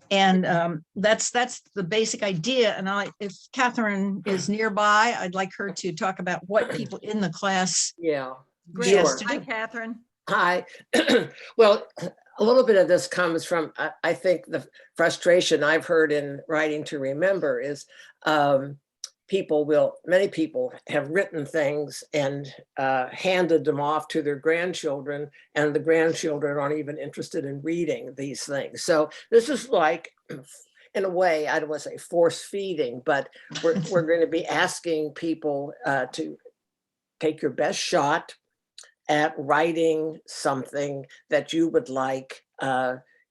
And that's the basic idea. And if Catherine is nearby, I'd like her to talk about what people in the class. Yeah, Great. sure. Hi, Catherine. Hi. Well, a little bit of this comes from, I think, the frustration I've heard in Writing to Remember is many people have written things and handed them off to their grandchildren, and the grandchildren aren't even interested in reading these things. So this is like, in a way, I don't want to say force feeding, but we're going to be asking people to take your best shot at writing something that you would like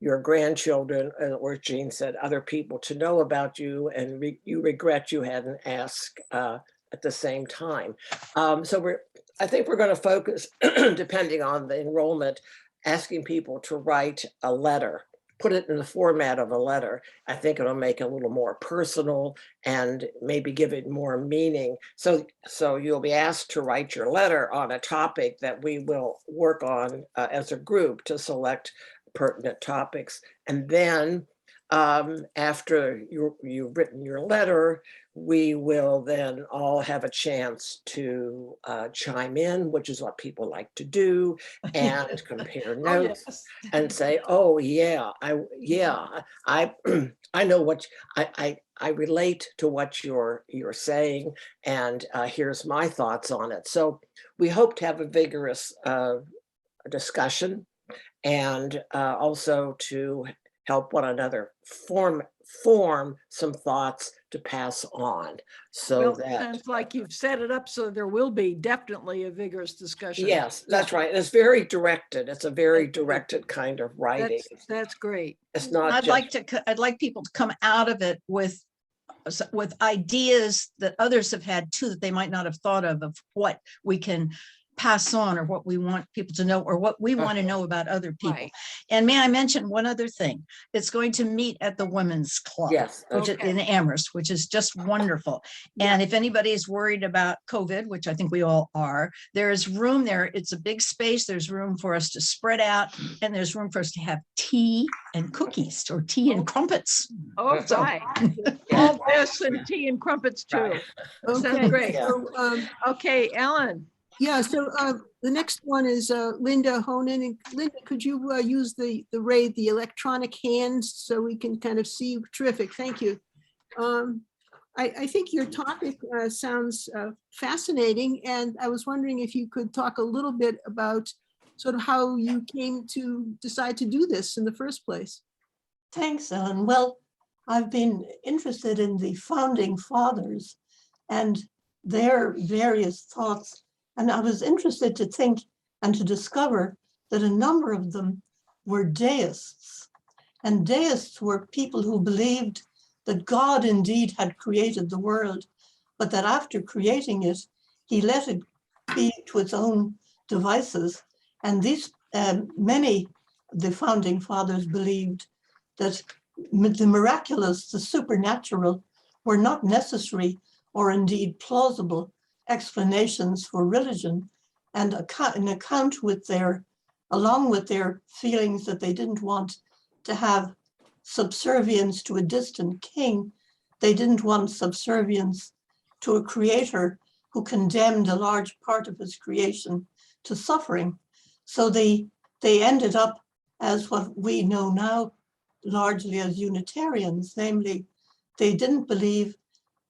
your grandchildren, or Jean said, other people to know about you, and you regret you hadn't asked at the same time. So I think we're going to focus, depending on the enrollment, asking people to write a letter, put it in the format of a letter. I think it'll make it a little more personal and maybe give it more meaning. So you'll be asked to write your letter on a topic that we will work on as a group to select pertinent topics. And then after you've written your letter, we will then all have a chance to chime in, which is what people like to do, and compare notes. Yes. And say, oh yeah, I know what I relate to what you're saying, and here's my thoughts on it. So we hope to have a vigorous discussion, and also to help one another form some thoughts to pass on. So Well, that sounds like you've set it up so there will be definitely a vigorous discussion. yes, that's right. It's very directed. It's a very directed kind of writing. That's great. It's not I'd like people to come out of it with ideas that others have had too, that they might not have thought of what we can pass on, or what we want people to know, or what we want to know about other people. Right. And may I mention one other thing? It's going to meet at the Women's Club, Yes, which is in Amherst, which is just wonderful. And if anybody is worried about COVID, which I think we all are, there is room there. It's a big space. There's room for us to spread out, and there's room for us to have tea and cookies, or tea and crumpets. Oh, So- right. All this and tea and crumpets too. Sounds Okay, great. so, Okay, Ellen. yeah, so the next one is Linda Honan. And Linda, could you use the electronic hands so we can kind of see? Terrific, thank you. I think your topic sounds fascinating, and I was wondering if you could talk a little bit about sort of how you came to decide to do this in the first place. Thanks, Ellen. Well, I've been interested in the founding fathers and their various thoughts. And I was interested to think and to discover that a number of them were deists. And deists were people who believed that God indeed had created the world, but that after creating it, he let it be to its own devices. And these many of the founding fathers believed that the miraculous, the supernatural, were not necessary or indeed plausible explanations for religion, and an account with along with their feelings that they didn't want to have subservience to a distant king. They didn't want subservience to a creator who condemned a large part of his creation to suffering. So they ended up as what we know now largely as Unitarians, namely, they didn't believe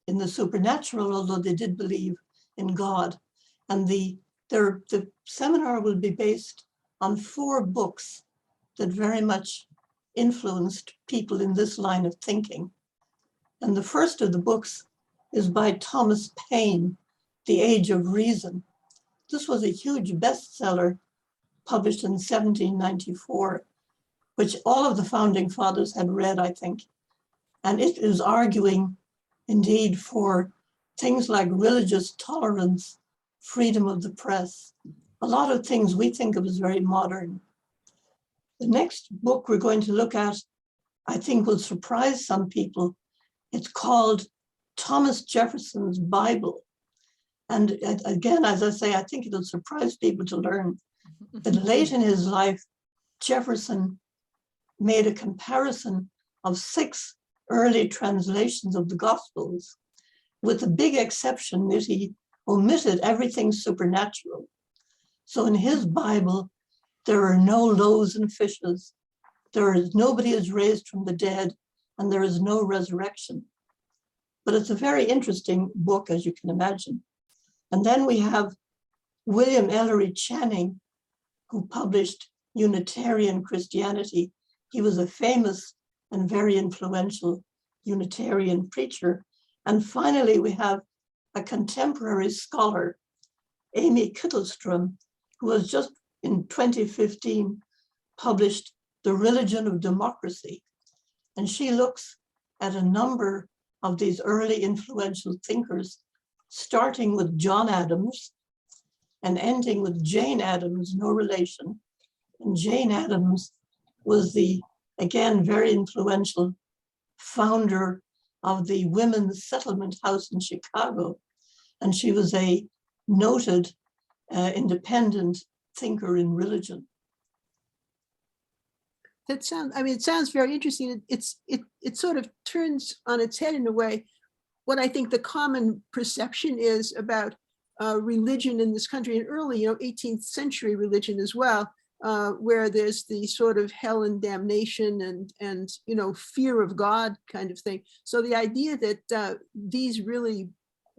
in the supernatural, although they did believe in God. And the seminar will be based on 4 books that very much influenced people in this line of thinking. And the first of the books is by Thomas Payne, The Age of Reason. This was a huge bestseller published in 1794, which all of the founding fathers had read, I think. And it is arguing indeed for things like religious tolerance, freedom of the press, a lot of things we think of as very modern. The next book we're going to look at, I think will surprise some people. It's called Thomas Jefferson's Bible. And again, as I say, I think it'll surprise people to learn that late in his life, Jefferson made a comparison of 6 early translations of the Gospels, with the big exception that he omitted everything supernatural. So in his Bible, there are no loaves and fishes. Nobody is raised from the dead, and there is no resurrection. But it's a very interesting book, as you can imagine. And then we have William Ellery Channing, who published Unitarian Christianity. He was a famous and very influential Unitarian preacher. And finally, we have a contemporary scholar, Amy Kittlestrum, who has just in 2015 published The Religion of Democracy. And she looks at a number of these early influential thinkers, starting with John Adams and ending with Jane Addams, no relation. And Jane Addams was the, again, very influential founder of the Women's Settlement House in Chicago. And she was a noted independent thinker in religion. That sounds, I mean, it sounds very interesting. It sort of turns on its head in a way what I think the common perception is about religion in this country, and early, 18th century religion as well, where there's the sort of hell and damnation and fear of God kind of thing. So the idea that these really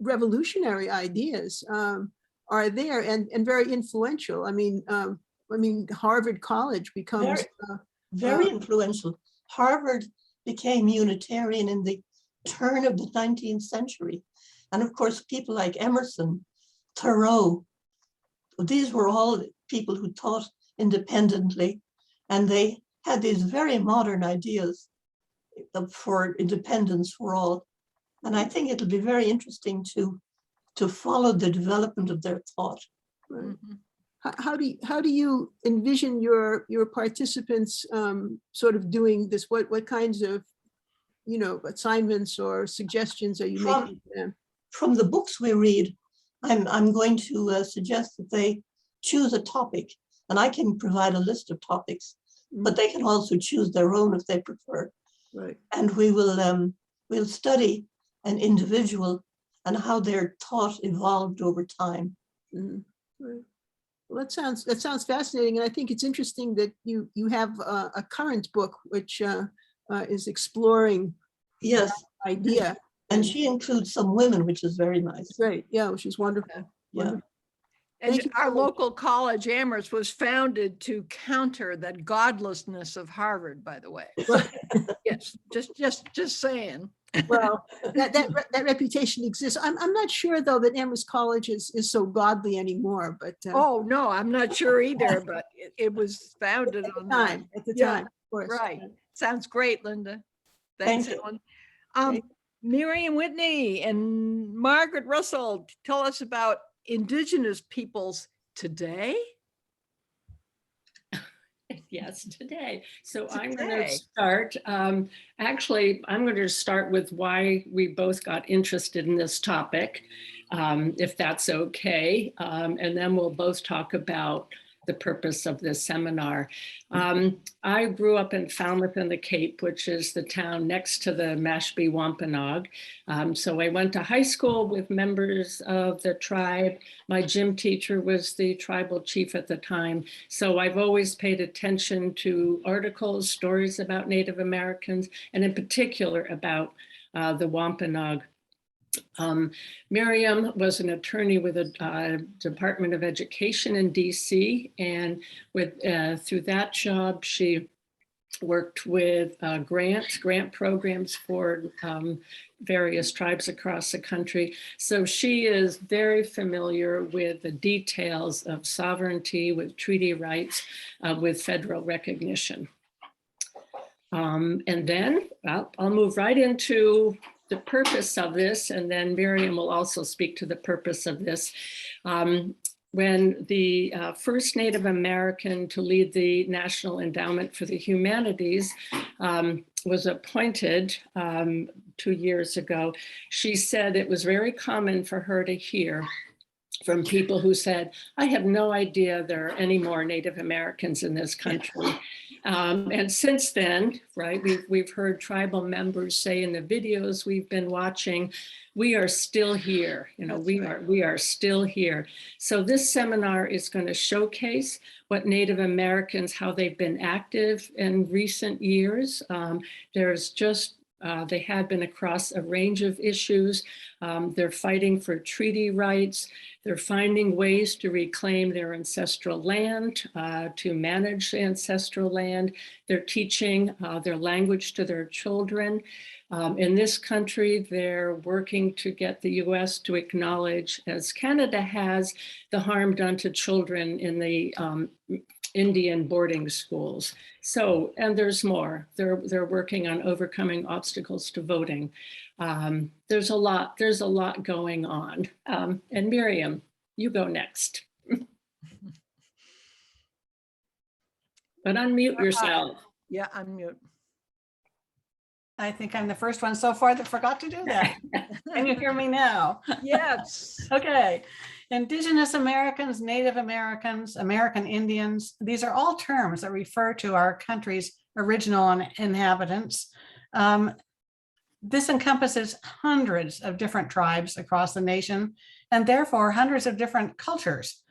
revolutionary ideas are there and very influential. I mean, Harvard College becomes very influential. Harvard became Unitarian in the turn of the 19th century. And of course, people like Emerson, Thoreau, these were all people who taught independently, and they had these very modern ideas for independence for all. And I think it'll be very interesting to follow the development of their thought. Mm-hmm. How do you envision your participants sort of doing this? What kinds of assignments or suggestions are you making to them? From the books we read, I'm going to suggest that they choose a topic, and I can provide a list of topics, but they can also choose their own if they prefer. Right. And we'll study an individual and how their thought evolved over time. Mm-hmm. Right. Well, that sounds fascinating, and I think it's interesting that you have a current book which is exploring yes that idea, and she includes some women, which is very nice. Great, yeah, which is wonderful. Yeah. Wonderful. And our local college, Amherst, was founded to counter that godlessness of Harvard, by the way. Yes, just saying. Well, that reputation exists. I'm not sure though that Amherst College is so godly anymore. But oh no, I'm not sure either. But it was founded on time at the time, of course. Right. Sounds great, Linda. Thanks, Ellen. Miriam Whitney and Margaret Russell, tell us about Indigenous peoples today. Yes, today. So I'm going to start, actually, I'm going to start with why we both got interested in this topic, if that's okay. And then we'll both talk about the purpose of this seminar. I grew up in Falmouth in the Cape, which is the town next to the Mashpee Wampanoag. So I went to high school with members of the tribe. My gym teacher was the tribal chief at the time. So I've always paid attention to articles, stories about Native Americans, and in particular about the Wampanoag. Miriam was an attorney with the Department of Education in DC, and through that job, she worked with grant programs for various tribes across the country. So she is very familiar with the details of sovereignty, with treaty rights, with federal recognition. And then I'll move right into the purpose of this, and then Miriam will also speak to the purpose of this. When the first Native American to lead the National Endowment for the Humanities was appointed 2 years ago, she said it was very common for her to hear from people who said, I have no idea there are any more Native Americans in this country. And since then, right, we've heard tribal members say in the videos we've been watching, we are still here. You know, we are still here. So this seminar is going to showcase what Native Americans, how they've been active in recent years. There's just they have been across a range of issues. They're fighting for treaty rights. They're finding ways to reclaim their ancestral land, to manage ancestral land. They're teaching their language to their children. In this country, they're working to get the US to acknowledge, as Canada has, the harm done to children in the Indian boarding schools. So, and there's more. They're working on overcoming obstacles to voting. There's a lot going on. And Miriam, you go next. But unmute yourself. Yeah, unmute. I think I'm the first one so far that forgot to do that. Can you hear me now? Yes. Okay. Indigenous Americans, Native Americans, American Indians, these are all terms that refer to our country's original inhabitants. This encompasses hundreds of different tribes across the nation, and therefore hundreds of different cultures.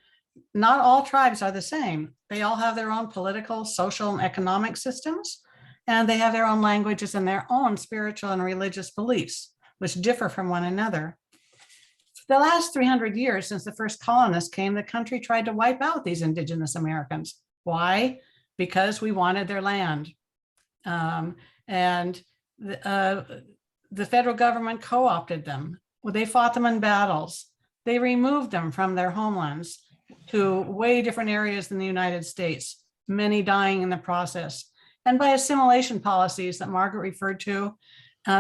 Not all tribes are the same. They all have their own political, social, and economic systems, and they have their own languages and their own spiritual and religious beliefs, which differ from one another. For the last 300 years since the first colonists came, the country tried to wipe out these Indigenous Americans. Why? Because we wanted their land. And the federal government co-opted them. Well, they fought them in battles. They removed them from their homelands to way different areas than the United States, many dying in the process. And by assimilation policies that Margaret referred to,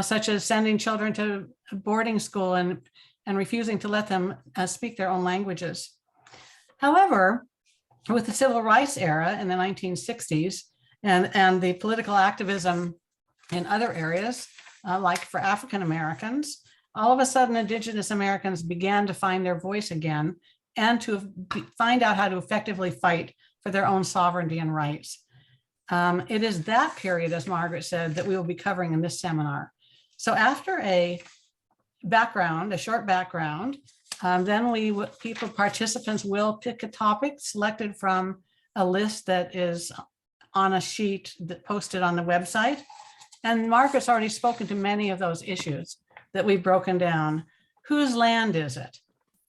such as sending children to boarding school and refusing to let them speak their own languages. However, with the civil rights era in the 1960s and the political activism in other areas, like for African Americans, all of a sudden Indigenous Americans began to find their voice again and to find out how to effectively fight for their own sovereignty and rights. It is that period, as Margaret said, that we will be covering in this seminar. So after a short background, then participants will pick a topic selected from a list that is on a sheet that posted on the website. And Margaret's already spoken to many of those issues that we've broken down. Whose land is it?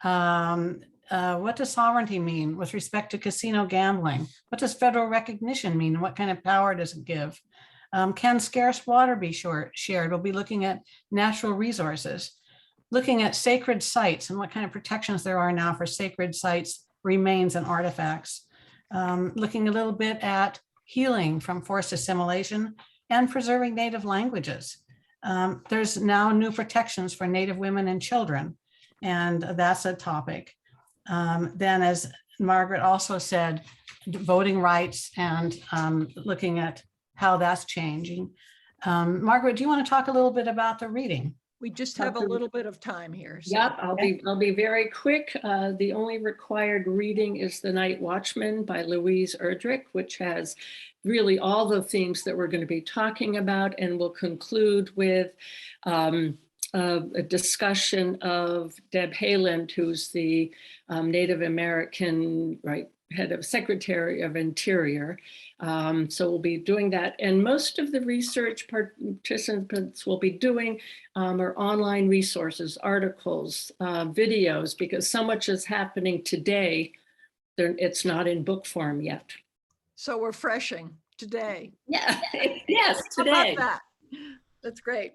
What does sovereignty mean with respect to casino gambling? What does federal recognition mean? What kind of power does it give? Can scarce water be shared? We'll be looking at natural resources, looking at sacred sites and what kind of protections there are now for sacred sites, remains, and artifacts. Looking a little bit at healing from forced assimilation and preserving Native languages. There's now new protections for Native women and children, and that's a topic. Then, as Margaret also said, voting rights and looking at how that's changing. Margaret, do you want to talk a little bit about the reading? We just have a little bit of time here. So. Yep, I'll be very quick. The only required reading is The Night Watchman by Louise Erdrich, which has really all the themes that we're going to be talking about, and we'll conclude with a discussion of Deb Haaland, who's the Native American head of Secretary of Interior. So we'll be doing that. And most of the research participants will be doing are online resources, articles, videos, because so much is happening today. It's not in book form yet. So we're freshing today. Yeah, yes, How about today. that? That's great.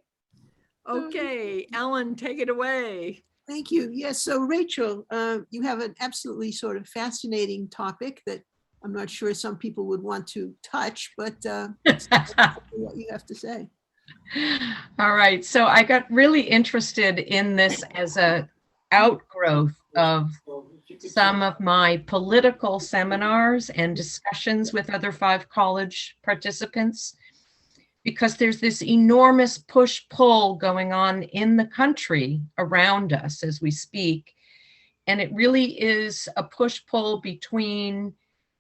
Okay, Ellen, take it away. Thank you. Yes, so Rachel, you have an absolutely sort of fascinating topic that I'm not sure some people would want to touch, but what you have to say. All right, so I got really interested in this as a outgrowth of some of my political seminars and discussions with other 5 college participants, because there's this enormous push-pull going on in the country around us as we speak. And it really is a push-pull between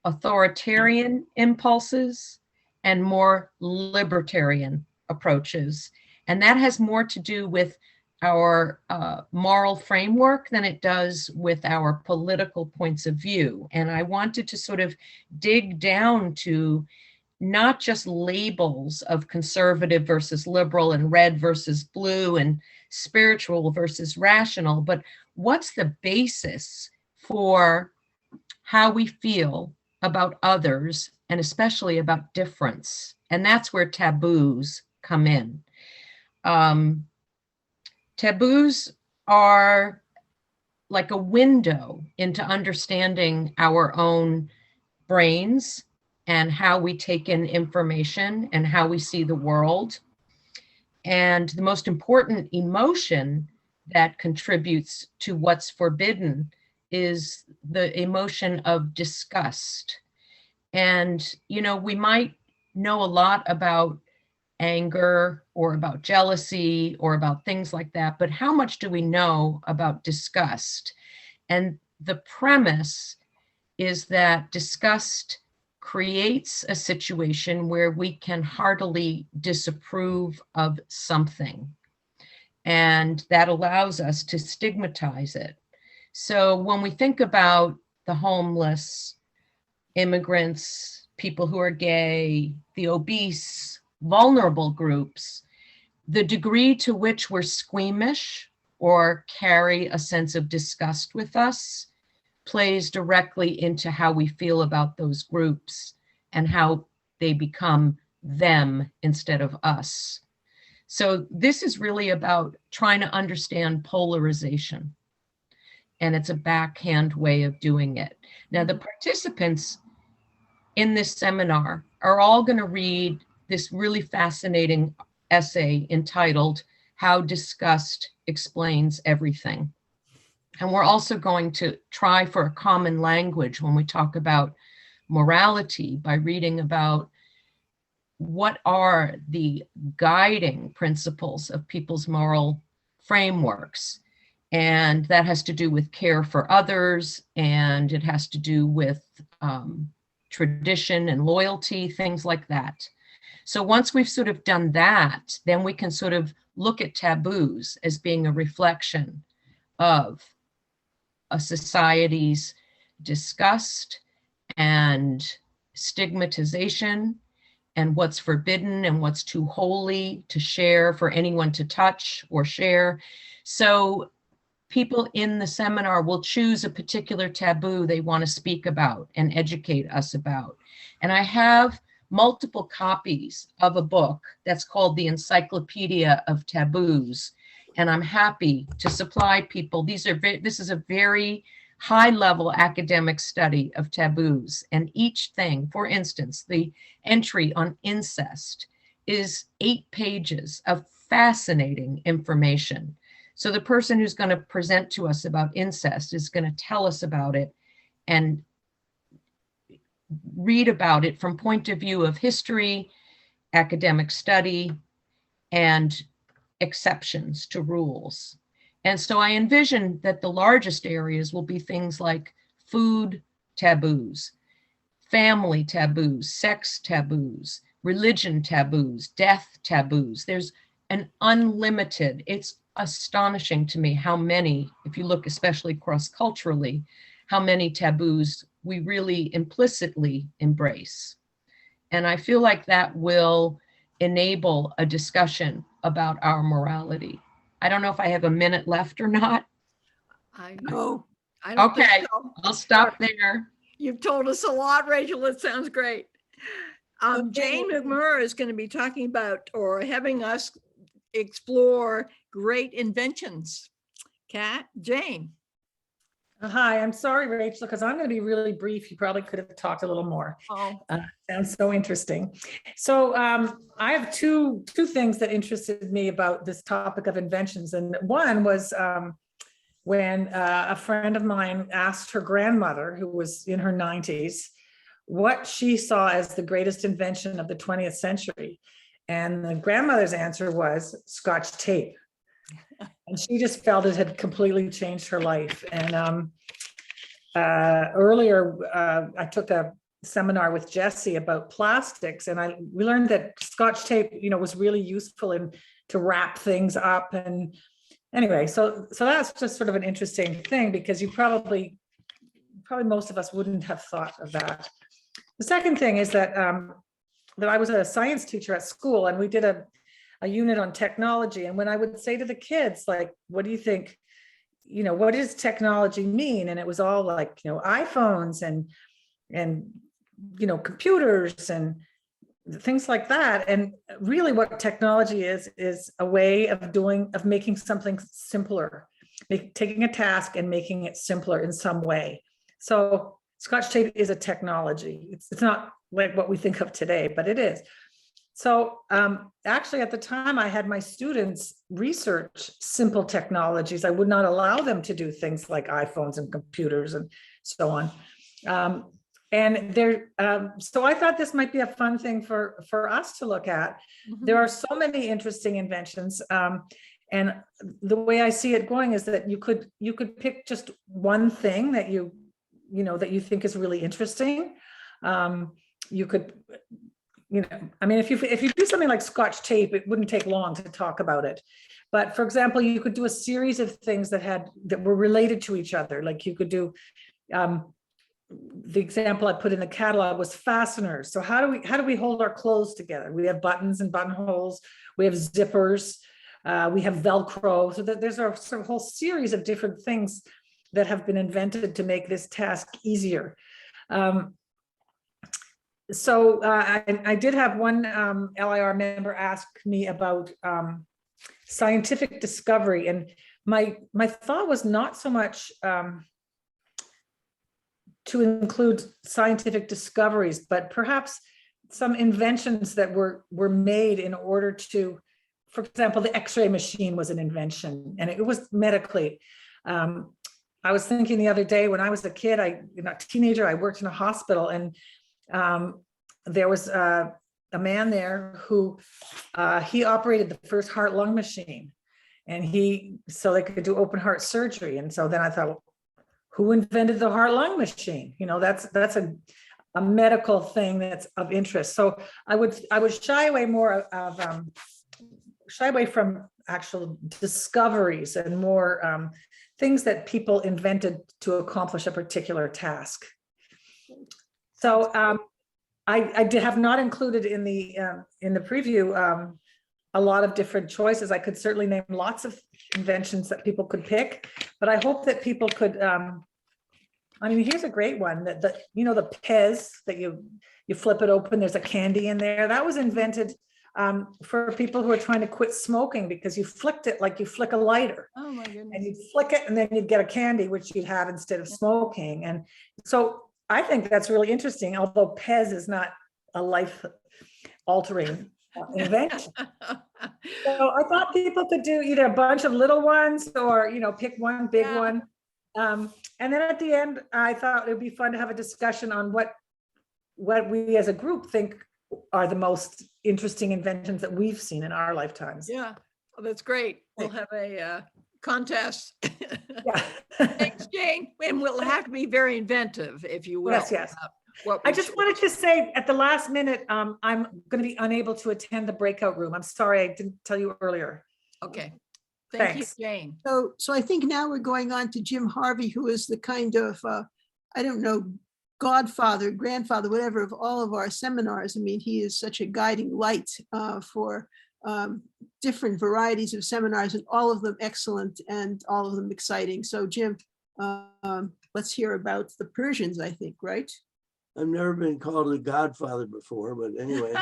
authoritarian impulses and more libertarian approaches. And that has more to do with our moral framework than it does with our political points of view. And I wanted to sort of dig down to not just labels of conservative versus liberal and red versus blue and spiritual versus rational, but what's the basis for how we feel about others and especially about difference? And that's where taboos come in. Taboos are like a window into understanding our own brains and how we take in information and how we see the world. And the most important emotion that contributes to what's forbidden is the emotion of disgust. And, you know, we might know a lot about anger or about jealousy or about things like that, but how much do we know about disgust? And the premise is that disgust creates a situation where we can heartily disapprove of something. And that allows us to stigmatize it. So when we think about the homeless, immigrants, people who are gay, the obese, vulnerable groups, the degree to which we're squeamish or carry a sense of disgust with us plays directly into how we feel about those groups and how they become them instead of us. So this is really about trying to understand polarization, and it's a backhand way of doing it. Now, the participants in this seminar are all going to read this really fascinating essay entitled "How Disgust Explains Everything." And we're also going to try for a common language when we talk about morality by reading about what are the guiding principles of people's moral frameworks. And that has to do with care for others, and it has to do with tradition and loyalty, things like that. So once we've sort of done that, then we can sort of look at taboos as being a reflection of a society's disgust and stigmatization and what's forbidden and what's too holy to share for anyone to touch or share. So people in the seminar will choose a particular taboo they want to speak about and educate us about. And I have multiple copies of a book that's called the Encyclopedia of Taboos. And I'm happy to supply people. This is a very high level academic study of taboos. And each thing, for instance, the entry on incest is 8 pages of fascinating information. So the person who's going to present to us about incest is going to tell us about it and read about it from point of view of history, academic study, and exceptions to rules. And so I envision that the largest areas will be things like food taboos, family taboos, sex taboos, religion taboos, death taboos. There's an unlimited, it's astonishing to me how many, if you look especially cross-culturally, how many taboos we really implicitly embrace. And I feel like that will enable a discussion about our morality. I don't know if I have a minute left or not. I know. I don't think Okay, so. I'll stop there. You've told us a lot, Rachel. It sounds great. Jane McMurray is going to be talking about or having us explore great inventions. Jane. Hi, I'm sorry, Rachel, because I'm going to be really brief. You probably could have talked a little more. Oh, sounds so interesting. So I have two things that interested me about this topic of inventions. And one was when a friend of mine asked her grandmother, who was in her 90s, what she saw as the greatest invention of the 20th century. And the grandmother's answer was Scotch tape. And she just felt it had completely changed her life. And earlier, I took a seminar with Jesse about plastics, and we learned that Scotch tape, was really useful to wrap things up. And anyway, so that's just sort of an interesting thing, because you probably most of us wouldn't have thought of that. The second thing is that that I was a science teacher at school, and we did a unit on technology. And when I would say to the kids, like, what do you think, what does technology mean? And it was all like, iPhones and computers and things like that. And really what technology is a way of making something simpler, taking a task and making it simpler in some way. So Scotch tape is a technology. It's not like what we think of today, but it is. So actually at the time I had my students research simple technologies. I would not allow them to do things like iPhones and computers and so on. So I thought this might be a fun thing for us to look at. Mm-hmm. There are so many interesting inventions. And the way I see it going is that you could pick just one thing that that you think is really interesting. You could, if you do something like Scotch tape, it wouldn't take long to talk about it. But for example, you could do a series of things that were related to each other. Like you could do, the example I put in the catalog was fasteners. So how do we hold our clothes together? We have buttons and buttonholes. We have zippers. We have Velcro. So there's a sort of whole series of different things that have been invented to make this task easier. So I did have one LIR member ask me about scientific discovery, and my thought was not so much to include scientific discoveries, but perhaps some inventions that were made in order to, for example, the X-ray machine was an invention, and it was medically. I was thinking the other day when I was a kid, a teenager, I worked in a hospital, and there was a man there who he operated the first heart-lung machine, and so they could do open heart surgery. And so then I thought, well, who invented the heart-lung machine? That's a medical thing that's of interest. So I would shy away from actual discoveries and more things that people invented to accomplish a particular task. So I have not included in the preview a lot of different choices. I could certainly name lots of inventions that people could pick, but I hope that people could. Here's a great one, that the Pez that you flip it open. There's a candy in there that was invented for people who are trying to quit smoking, because you flicked it like you flick a lighter. Oh my goodness. And you'd flick it, and then you'd get a candy, which you'd have instead of smoking. And so I think that's really interesting, although Pez is not a life-altering invention. So I thought people could do either a bunch of little ones or, pick one big one. And then at the end, I thought it would be fun to have a discussion on what we as a group think are the most interesting inventions that we've seen in our lifetimes. Yeah, well, that's great. We'll have a contest. Yeah. Thanks, Jane. And we'll have to be very inventive, if you will. Yes. I just wanted to say at the last minute, I'm going to be unable to attend the breakout room. I'm sorry, I didn't tell you earlier. Okay. Thank Thanks. you, Jane. So I think now we're going on to Jim Harvey, who is the kind of, I don't know, godfather, grandfather, whatever, of all of our seminars. I mean, he is such a guiding light for different varieties of seminars, and all of them excellent and all of them exciting. So Jim, let's hear about the Persians, I think, right? I've never been called a godfather before, but anyway.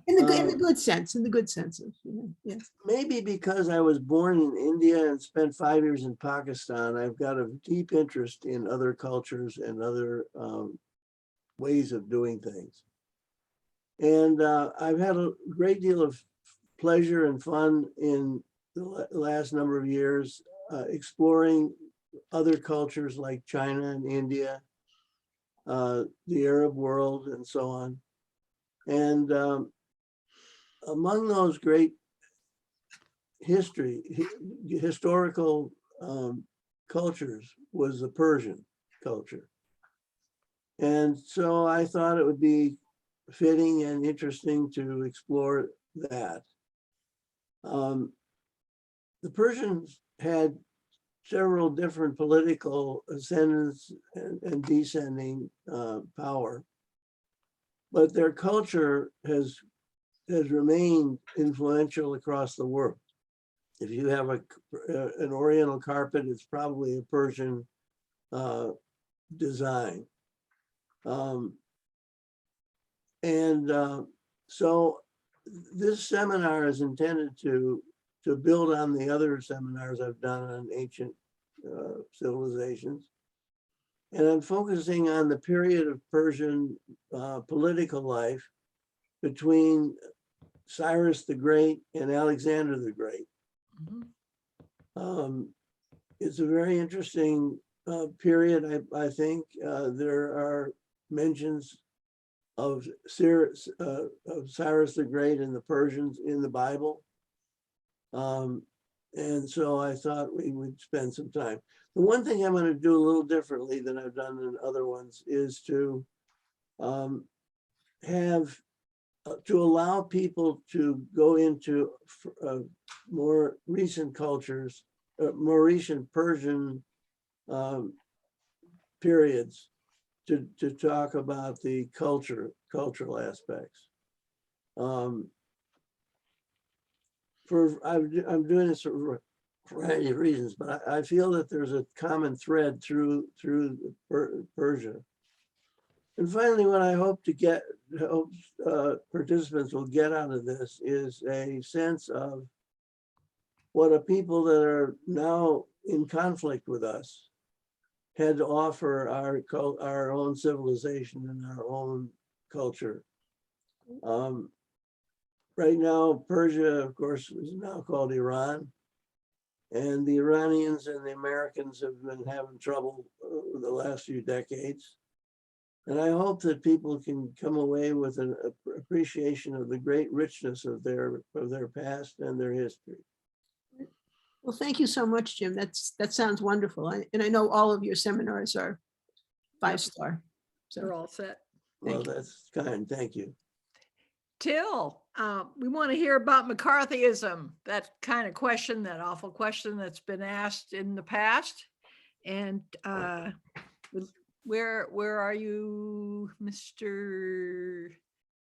In the good sense, of, yes. Maybe because I was born in India and spent 5 years in Pakistan, I've got a deep interest in other cultures and other ways of doing things. And I've had a great deal of pleasure and fun in the last number of years exploring other cultures like China and India, the Arab world, and so on. And among those great historical cultures was the Persian culture. And so I thought it would be fitting and interesting to explore that. The Persians had several different political ascendants and descending power, but their culture has remained influential across the world. If you have an Oriental carpet, it's probably a Persian design. So this seminar is intended to build on the other seminars I've done on ancient civilizations. And I'm focusing on the period of Persian political life between Cyrus the Great and Alexander the Great. It's a very interesting period, I think. There are mentions of Cyrus the Great and the Persians in the Bible. And so I thought we would spend some time. The one thing I'm going to do a little differently than I've done in other ones is to allow people to go into more recent cultures, more recent Persian periods to talk about the cultural aspects. I'm doing this for a variety of reasons, but I feel that there's a common thread through Persia. And finally, what I hope participants will get out of this is a sense of what a people that are now in conflict with us had to offer our own civilization and our own culture. Right now, Persia, of course, is now called Iran. And the Iranians and the Americans have been having trouble the last few decades. And I hope that people can come away with an appreciation of the great richness of their past and their history. Well, thank you so much, Jim. That sounds wonderful. And I know all of your seminars are 5-star. So They're all set. Well, that's kind. Thank you. Till, we want to hear about McCarthyism, that kind of question, that awful question that's been asked in the past. And where are you, Mr.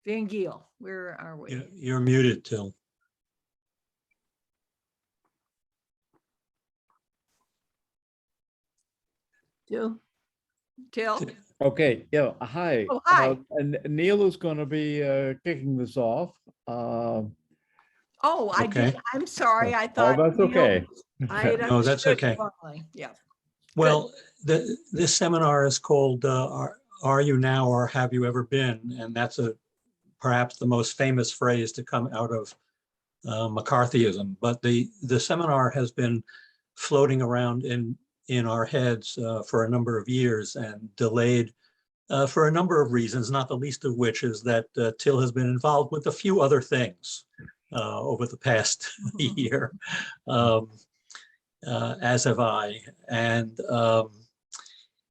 Van Giel? Where are we? You're muted, Till. Till? Okay, yeah, hi. Oh, hi. And Neil is going to be kicking this off. Oh, I Okay. did. I'm sorry. I thought. that's okay. No, that's okay. Yeah. Well, this seminar is called Are You Now or Have You Ever Been? And that's perhaps the most famous phrase to come out of McCarthyism. But the seminar has been floating around in our heads for a number of years and delayed for a number of reasons, not the least of which is that Till has been involved with a few other things over the past year, as have I. And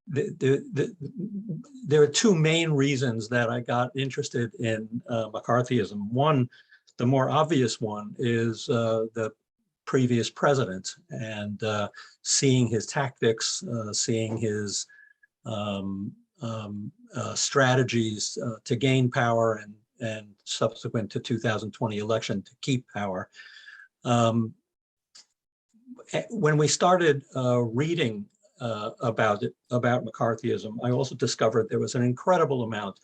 there are two main reasons that I got interested in McCarthyism. One, the more obvious one, is the previous president and seeing his tactics, seeing his strategies to gain power and subsequent to 2020 election to keep power. When we started reading about McCarthyism, I also discovered there was an incredible amount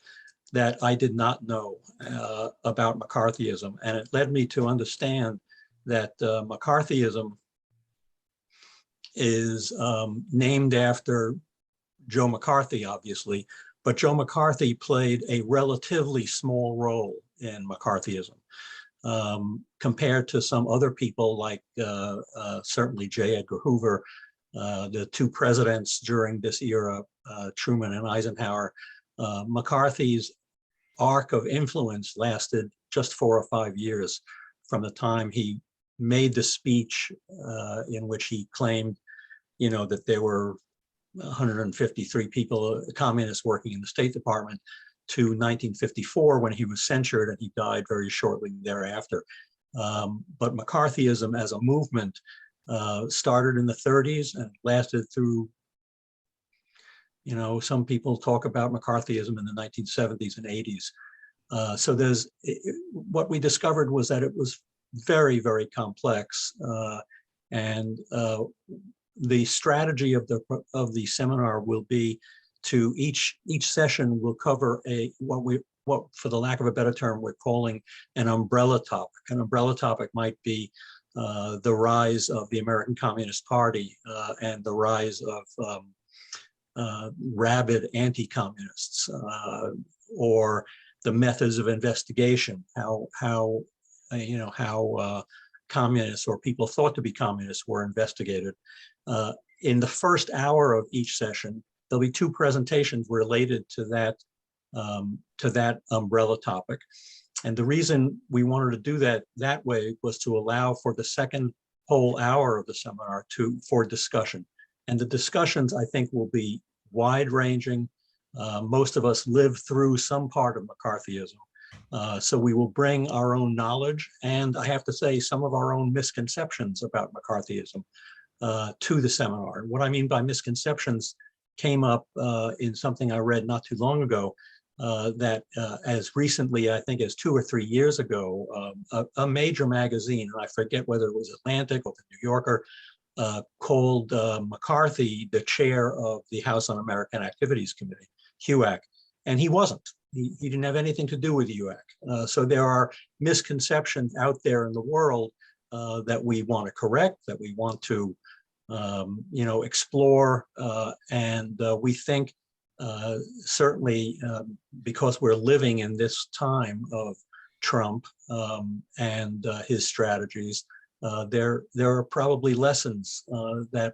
that I did not know about McCarthyism, and it led me to understand that McCarthyism is named after Joe McCarthy, obviously, but Joe McCarthy played a relatively small role in McCarthyism compared to some other people like certainly J. Edgar Hoover, the two presidents during this era, Truman and Eisenhower. McCarthy's arc of influence lasted just 4 or 5 years from the time he made the speech in which he claimed, that there were 153 people, communists working in the State Department, to 1954 when he was censured and he died very shortly thereafter. But McCarthyism as a movement started in the 30s and lasted through, some people talk about McCarthyism in the 1970s and 80s. So what we discovered was that it was very, very complex. And the strategy of the seminar will be to each session will cover what for the lack of a better term, we're calling an umbrella topic. An umbrella topic might be the rise of the American Communist Party and the rise of rabid anti-communists, or the methods of investigation, how communists or people thought to be communists were investigated. In the first hour of each session, there'll be 2 presentations related to that umbrella topic. And the reason we wanted to do that way was to allow for the second whole hour of the seminar for discussion. And the discussions, I think, will be wide-ranging. Most of us lived through some part of McCarthyism. So we will bring our own knowledge and, I have to say, some of our own misconceptions about McCarthyism to the seminar. And what I mean by misconceptions came up in something I read not too long ago, that as recently, I think as 2 or 3 years ago, a major magazine, and I forget whether it was Atlantic or the New Yorker, called McCarthy the chair of the House On-American Activities Committee, HUAC, and he wasn't. He didn't have anything to do with HUAC. So there are misconceptions out there in the world that we want to correct, that we want to explore, and we think certainly because we're living in this time of Trump and his strategies, there are probably lessons that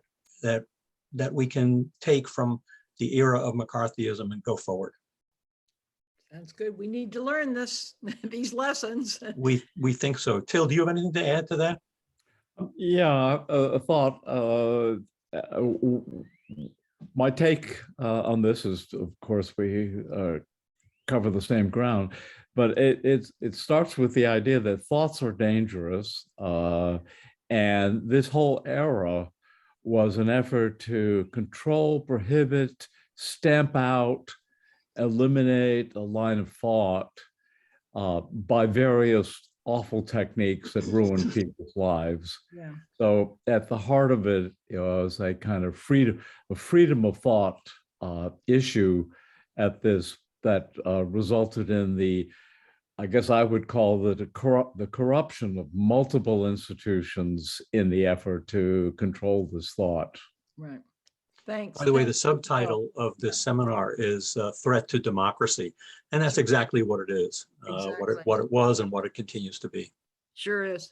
we can take from the era of McCarthyism and go forward. Sounds good. We need to learn these lessons. We think so. Till, do you have anything to add to that? Yeah, a thought. My take on this is, of course, we cover the same ground, but it starts with the idea that thoughts are dangerous, and this whole era was an effort to control, prohibit, stamp out, eliminate a line of thought by various awful techniques that ruin people's lives. Yeah. So at the heart of it, is a kind of freedom of thought issue at this that resulted in I guess I would call the corruption of multiple institutions in the effort to control this thought. Right. Thanks. By the way, the subtitle of this seminar is Threat to Democracy. And that's exactly what it is, what it was and what it continues to be. Sure is.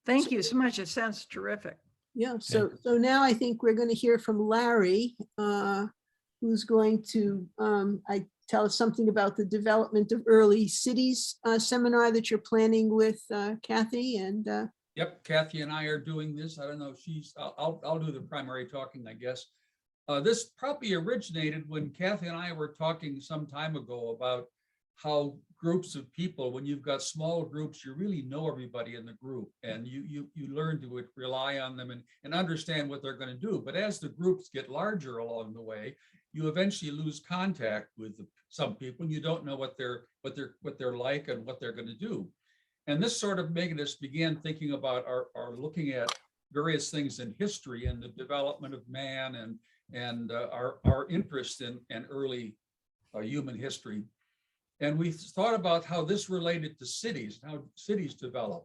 Thank you so much. It sounds terrific. Yeah, so now I think we're going to hear from Larry, who's going to tell us something about the development of early cities seminar that you're planning with Kathy and. Yep, Kathy and I are doing this. I don't know if I'll do the primary talking, I guess. This probably originated when Kathy and I were talking some time ago about how groups of people, when you've got small groups, you really know everybody in the group, and you learn to rely on them and understand what they're going to do. But as the groups get larger along the way, you eventually lose contact with some people, and you don't know what they're like and what they're going to do. And this sort of made us begin thinking about our looking at various things in history and the development of man and our interest in early human history. And we thought about how this related to cities, how cities develop.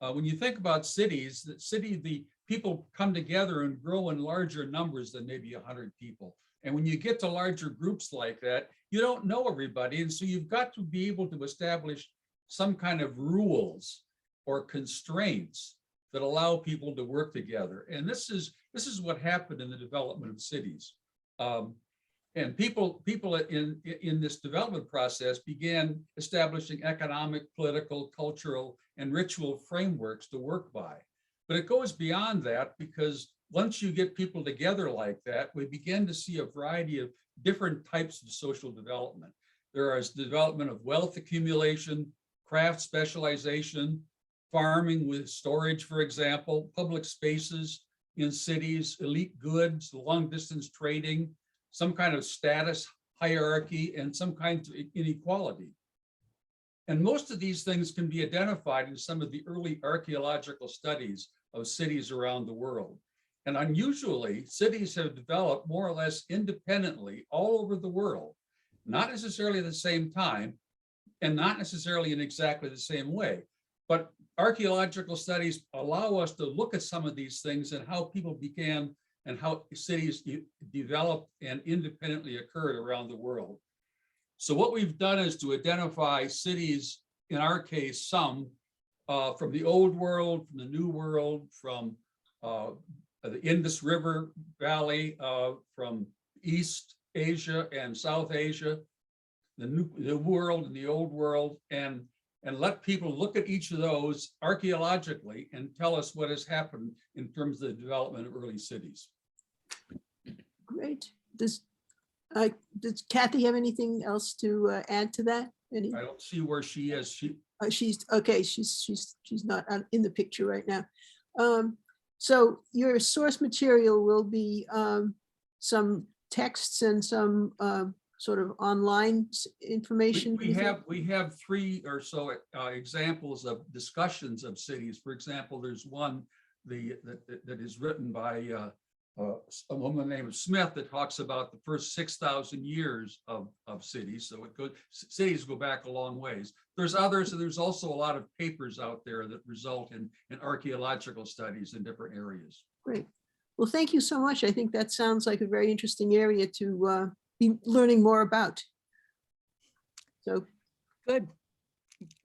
When you think about cities, the people come together and grow in larger numbers than maybe 100 people. And when you get to larger groups like that, you don't know everybody. And so you've got to be able to establish some kind of rules or constraints that allow people to work together. And this is what happened in the development of cities. And people in this development process began establishing economic, political, cultural, and ritual frameworks to work by. But it goes beyond that, because once you get people together like that, we begin to see a variety of different types of social development. There is development of wealth accumulation, craft specialization, farming with storage, for example, public spaces in cities, elite goods, long distance trading, some kind of status hierarchy, and some kind of inequality. And most of these things can be identified in some of the early archaeological studies of cities around the world. And unusually, cities have developed more or less independently all over the world, not necessarily at the same time, and not necessarily in exactly the same way. But archaeological studies allow us to look at some of these things and how people began and how cities developed and independently occurred around the world. So what we've done is to identify cities, in our case, some from the old world, from the new world, from the Indus River Valley, from East Asia and South Asia, the new world and the old world, and let people look at each of those archaeologically and tell us what has happened in terms of the development of early cities. Great. Does Kathy have anything else to add to that? Any? I don't see where she is. She's okay. She's not in the picture right now. So your source material will be some texts and some sort of online information. We have 3 or so examples of discussions of cities. For example, there's one that is written by a woman named Smith that talks about the first 6,000 years of cities. So cities go back a long ways. There's others, and there's also a lot of papers out there that result in archaeological studies in different areas. Great. Well, thank you so much. I think that sounds like a very interesting area to be learning more about. So good.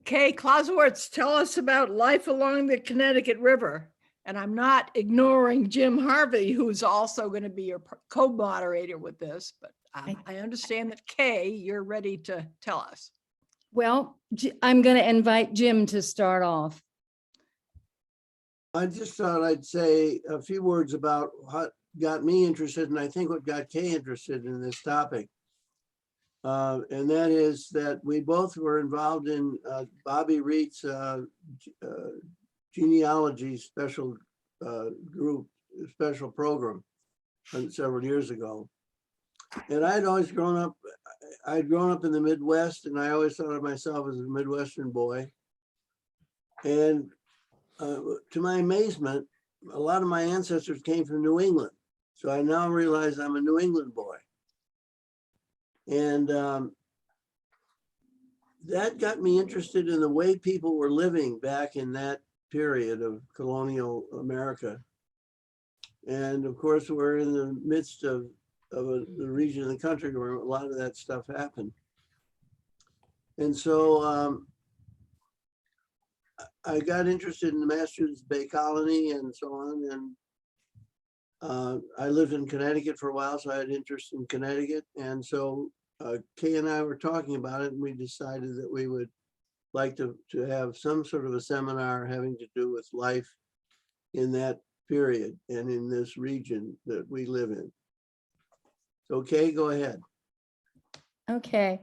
Kay Clausewitz, tell us about life along the Connecticut River. And I'm not ignoring Jim Harvey, who's also going to be your co-moderator with this, but I understand that Kay, you're ready to tell us. Well, I'm going to invite Jim to start off. I just thought I'd say a few words about what got me interested, and I think what got Kay interested in this topic. And that is that we both were involved in Bobby Reed's genealogy special group, special program several years ago. And I'd grown up in the Midwest, and I always thought of myself as a Midwestern boy. And to my amazement, a lot of my ancestors came from New England. So I now realize I'm a New England boy. And that got me interested in the way people were living back in that period of colonial America. And of course, we're in the midst of the region of the country where a lot of that stuff happened. And so I got interested in the Massachusetts Bay Colony and so on. And I lived in Connecticut for a while, so I had interest in Connecticut. And so Kay and I were talking about it, and we decided that we would like to have some sort of a seminar having to do with life in that period and in this region that we live in. So Kay, go ahead. Okay.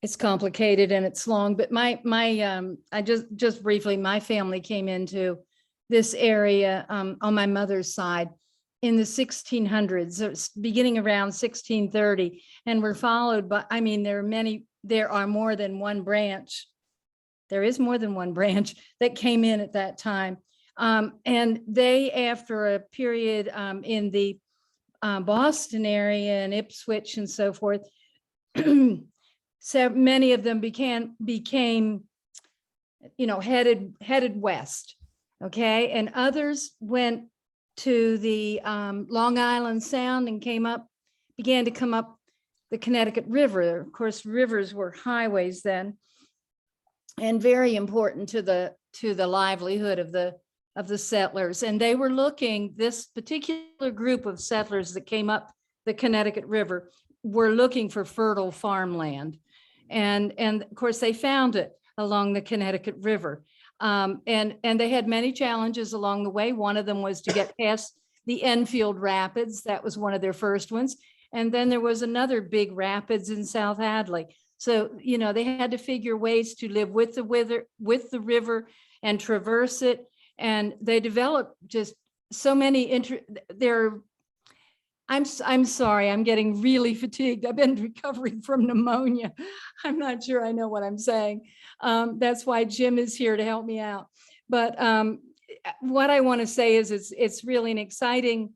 It's complicated and it's long, but I just briefly, my family came into this area on my mother's side in the 1600s, so it's beginning around 1630, and we're followed by, I mean, there are more than one branch. There is more than one branch that came in at that time. And they, after a period in the Boston area and Ipswich and so forth, so many of them became, headed west. Okay. And others went to the Long Island Sound and began to come up the Connecticut River. Of course, rivers were highways then, and very important to the livelihood of of the settlers. And they were looking, this particular group of settlers that came up the Connecticut River were looking for fertile farmland. And of course, they found it along the Connecticut River. And they had many challenges along the way. One of them was to get past the Enfield Rapids. That was one of their first ones. And then there was another big rapids in South Hadley. So, you know, they had to figure ways to live with the river and traverse it. And they developed just so many I'm sorry, I'm getting really fatigued. I've been recovering from pneumonia. I'm not sure I know what I'm saying. That's why Jim is here to help me out. But what I want to say is it's really an exciting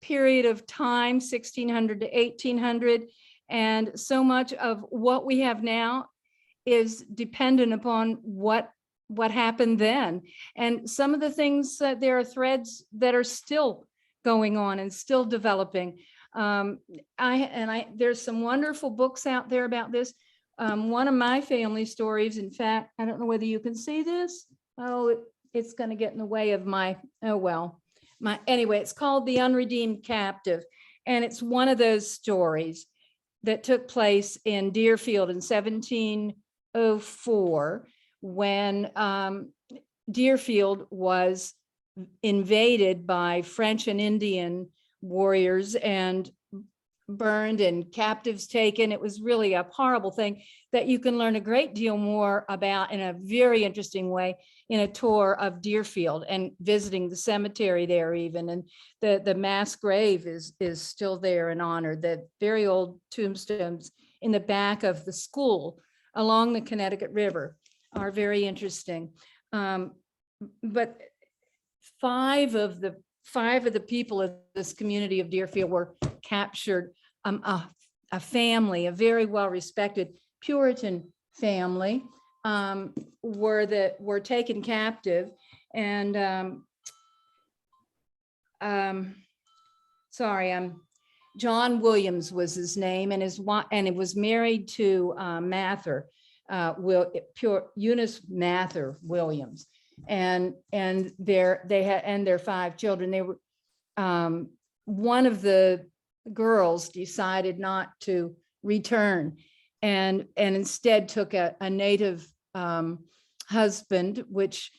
period of time, 1600 to 1800. And so much of what we have now is dependent upon what happened then. And some of the things that there are threads that are still going on and still developing. There's some wonderful books out there about this. One of my family stories, in fact, I don't know whether you can see this. Oh, it's going to get in the way of my, oh, well, anyway, it's called The Unredeemed Captive. And it's one of those stories that took place in Deerfield in 1704 when Deerfield was invaded by French and Indian warriors and burned and captives taken. It was really a horrible thing that you can learn a great deal more about in a very interesting way in a tour of Deerfield and visiting the cemetery there even. And the mass grave is still there in honor. The very old tombstones in the back of the school along the Connecticut River are very interesting. But five of the people of this community of Deerfield were captured. A family, a very well-respected Puritan family, were taken captive, and John Williams was his name, and it was married to Mather, Eunice Mather Williams, and their 5 children. They were one of the girls decided not to return and instead took a native husband, which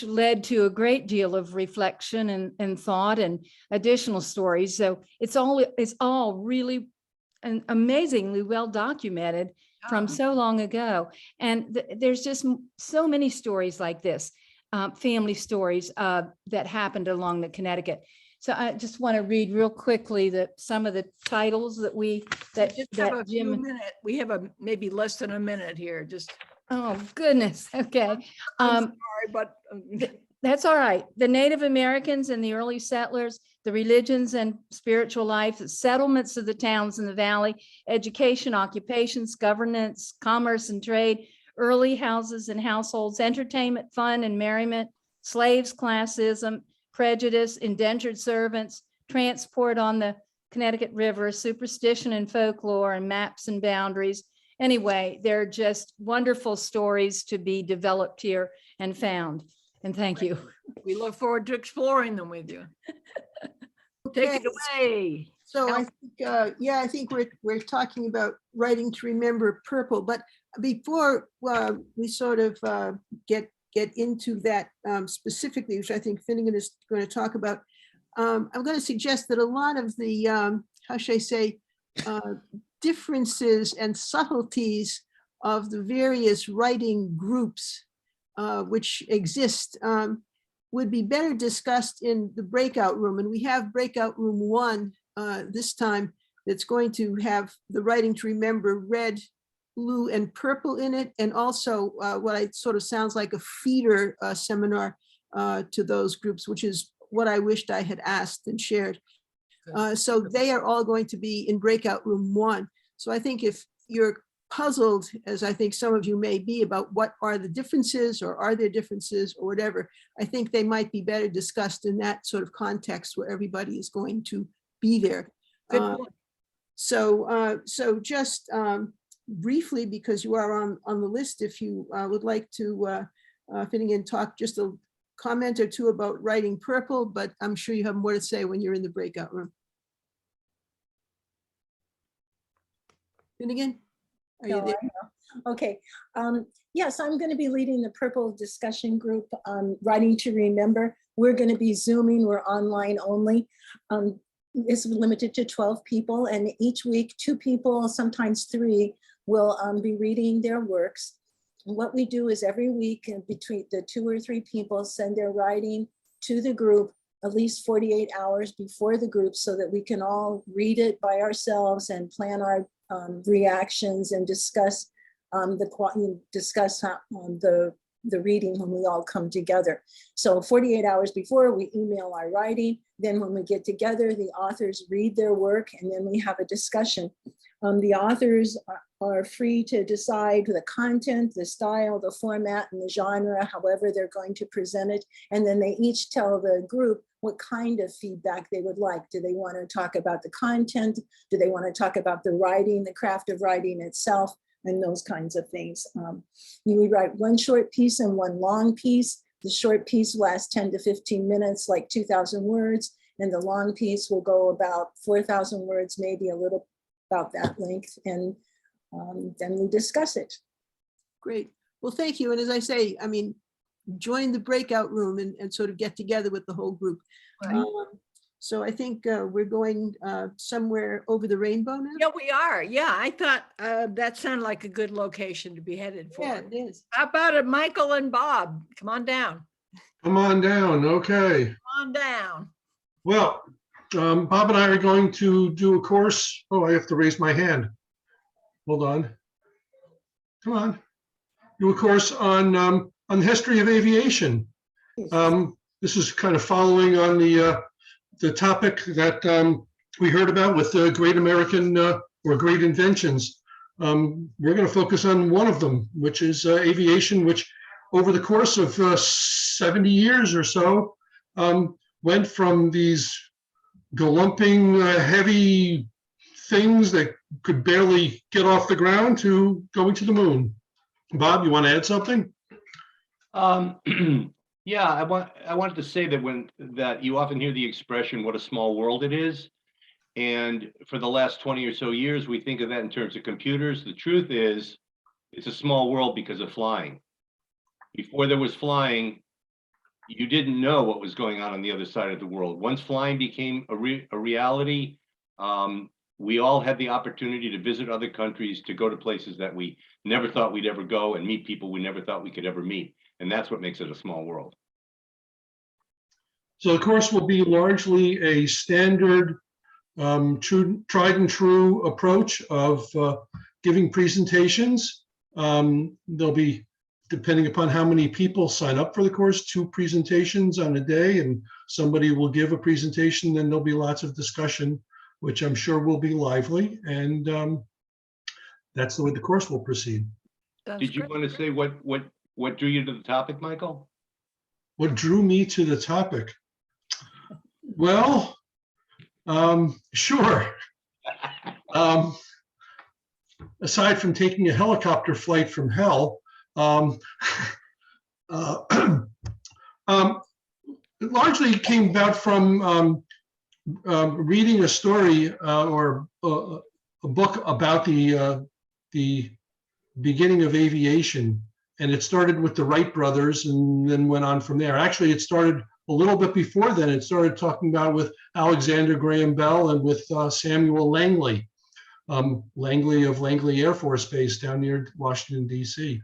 led to a great deal of reflection and thought and additional stories. So it's all really and amazingly well documented from so long ago. And there's just so many stories like this, family stories that happened along the Connecticut. So I just want to read real quickly some of the titles that Jim. We have maybe less than a minute here. Just. Oh goodness. Okay. I'm sorry, but that's all right. The Native Americans and the early settlers, the religions and spiritual life, the settlements of the towns in the valley, education, occupations, governance, commerce and trade, early houses and households, entertainment, fun and merriment, slaves, classism, prejudice, indentured servants, transport on the Connecticut River, superstition and folklore, and maps and boundaries. Anyway, they're just wonderful stories to be developed here and found. And thank you. We look forward to exploring them with you. Take it away. So I think, I think we're talking about writing to remember purple, but before we sort of get into that specifically, which I think Finnegan is going to talk about, I'm going to suggest that a lot of the, how should I say, differences and subtleties of the various writing groups which exist would be better discussed in the breakout room. And we have breakout room 1 this time that's going to have the writing to remember red, blue, and purple in it, and also what I sort of sounds like a feeder seminar to those groups, which is what I wished I had asked and shared. So they are all going to be in breakout room 1. So I think if you're puzzled, as I think some of you may be, about what are the differences or are there differences or whatever, I think they might be better discussed in that sort of context where everybody is going to be there. So just briefly, because you are on the list, if you would like to, Finnegan, talk just a comment or two about writing purple, but I'm sure you have more to say when you're in the breakout room. Finnegan, are you No, there? I'm not. Okay. Yes, I'm going to be leading the purple discussion group on writing to remember. We're going to be Zooming. We're online only. It's limited to 12 people, and each week 2 people, sometimes 3, will be reading their works. And what we do is every week between the 2 or 3 people send their writing to the group at least 48 hours before the group so that we can all read it by ourselves and plan our reactions and discuss the reading when we all come together. So 48 hours before, we email our writing. Then when we get together, the authors read their work, and then we have a discussion. The authors are free to decide the content, the style, the format, and the genre, however they're going to present it. And then they each tell the group what kind of feedback they would like. Do they want to talk about the content? Do they want to talk about the writing, the craft of writing itself, and those kinds of things? You would write 1 short piece and 1 long piece. The short piece lasts 10 to 15 minutes, like 2,000 words, and the long piece will go about 4,000 words, maybe a little about that length, and then we discuss it. Great. Well, thank you. And as I say, I mean, join the breakout room and sort of get together with the whole group. Right. So I think we're going somewhere over the rainbow now. Yeah, we are. Yeah, I thought that sounded like a good location to be headed for. Yeah, it is. How about it, Michael and Bob? Come on down. Come on down. Okay. Come on down. Well, Bob and I are going to do a course. Oh, I have to raise my hand. Hold on. Come on. Do a course on the history of aviation. This is kind of following on the topic that we heard about with the Great American or Great Inventions. We're going to focus on one of them, which is aviation, which over the course of 70 years or so went from these galumping heavy things that could barely get off the ground to going to the moon. Bob, you want to add something? Yeah, I wanted to say that you often hear the expression, what a small world it is. And for the last 20 or so years, we think of that in terms of computers. The truth is, it's a small world because of flying. Before there was flying, you didn't know what was going on the other side of the world. Once flying became a reality, we all had the opportunity to visit other countries, to go to places that we never thought we'd ever go, and meet people we never thought we could ever meet. And that's what makes it a small world. So the course will be largely a standard, tried and true approach of giving presentations. There'll be, depending upon how many people sign up for the course, 2 presentations on a day, and somebody will give a presentation, then there'll be lots of discussion, which I'm sure will be lively, and that's the way the course will proceed. Did you want to say what drew you to the topic, Michael? What drew me to the topic? Well, sure. Aside from taking a helicopter flight from hell, it largely came about from reading a story or a book about the beginning of aviation, and it started with the Wright brothers and then went on from there. Actually, it started a little bit before then. It started talking about with Alexander Graham Bell and with Samuel Langley, Langley of Langley Air Force Base down near Washington, D.C.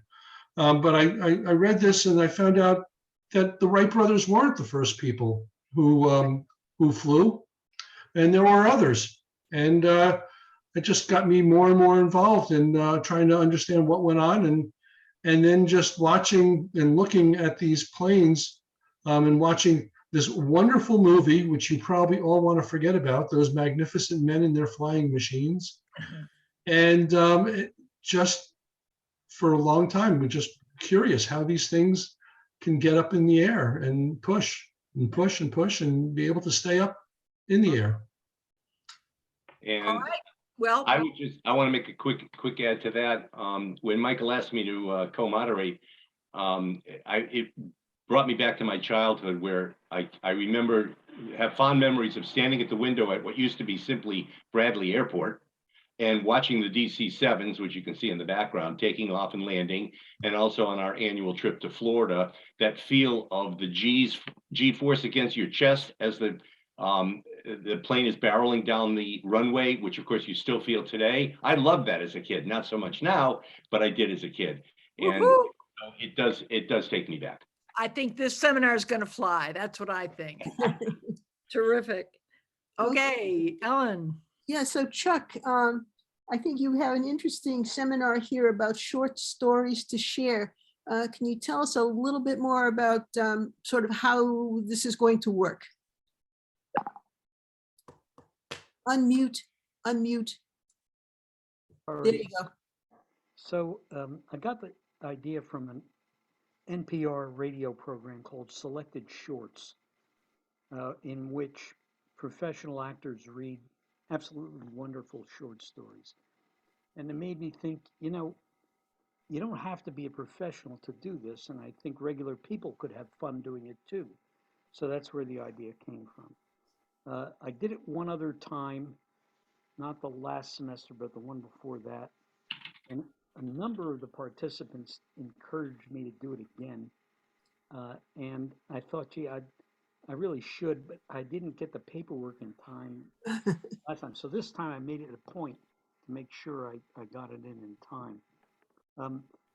But I read this and I found out that the Wright brothers weren't the first people who flew, and there were others. And it just got me more and more involved in trying to understand what went on, and then just watching and looking at these planes and watching this wonderful movie, which you probably all want to forget about, those magnificent men in their flying machines. And it just, for a long time, we're just curious how these things can get up in the air and push and push and push and be able to stay up in the air. And well, I want to make a quick add to that. When Michael asked me to co-moderate, brought me back to my childhood where I remember, have fond memories of standing at the window at what used to be simply Bradley Airport and watching the DC-7s, which you can see in the background, taking off and landing, and also on our annual trip to Florida, that feel of the G-force against your chest as the plane is barreling down the runway, which of course you still feel today. I loved that as a kid, not so much now, but I did as a kid. And it does take me back. I think this seminar is going to fly. That's what I think. Terrific. Okay, Ellen. Yeah, so Chuck, I think you have an interesting seminar here about short stories to share. Can you tell us a little bit more about sort of how this is going to work? Unmute, unmute. There you go. So I got the idea from an NPR radio program called Selected Shorts, in which professional actors read absolutely wonderful short stories. And it made me think, you know, you don't have to be a professional to do this. And I think regular people could have fun doing it too. So that's where the idea came from. I did it one other time, not the last semester, but the one before that. And a number of the participants encouraged me to do it again. And I thought, gee, I really should, but I didn't get the paperwork in time last time. So this time I made it a point to make sure I got it in time.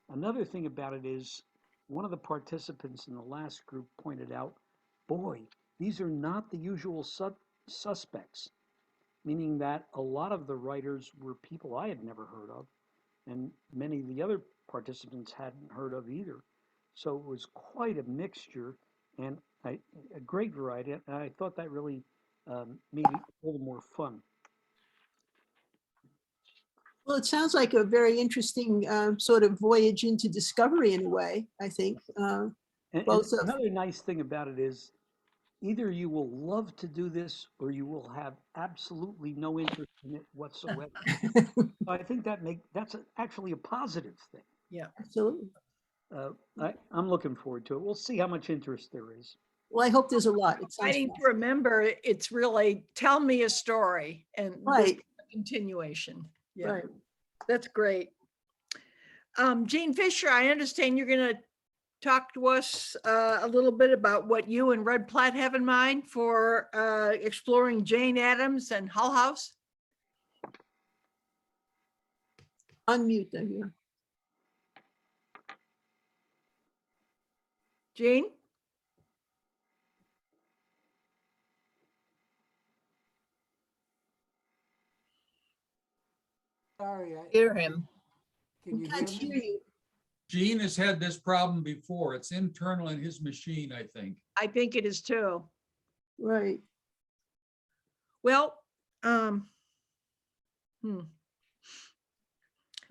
Another thing about it is one of the participants in the last group pointed out, boy, these are not the usual suspects, meaning that a lot of the writers were people I had never heard of, and many of the other participants hadn't heard of either. So it was quite a mixture and a great variety. And I thought that really made it a little more fun. Well, it sounds like a very interesting sort of voyage into discovery in a way, I think. And another nice thing about it is either you will love to do this or you will have absolutely no interest in it whatsoever. I think that's actually a positive thing. Yeah, absolutely. I'm looking forward to it. We'll see how much interest there is. Well, I hope there's a lot. I need to remember it's really tell me a story and right. Continuation. Yeah, right. That's great. Jean Fisher, I understand you're going to talk to us a little bit about what you and Red Platte have in mind for exploring Jane Addams and Hull House. Unmute them here. Jean? Sorry, I Hear him. can We you can't hear hear me? you. Gene has had this problem before. It's internal in his machine, I think. I think it is too. Right. Well,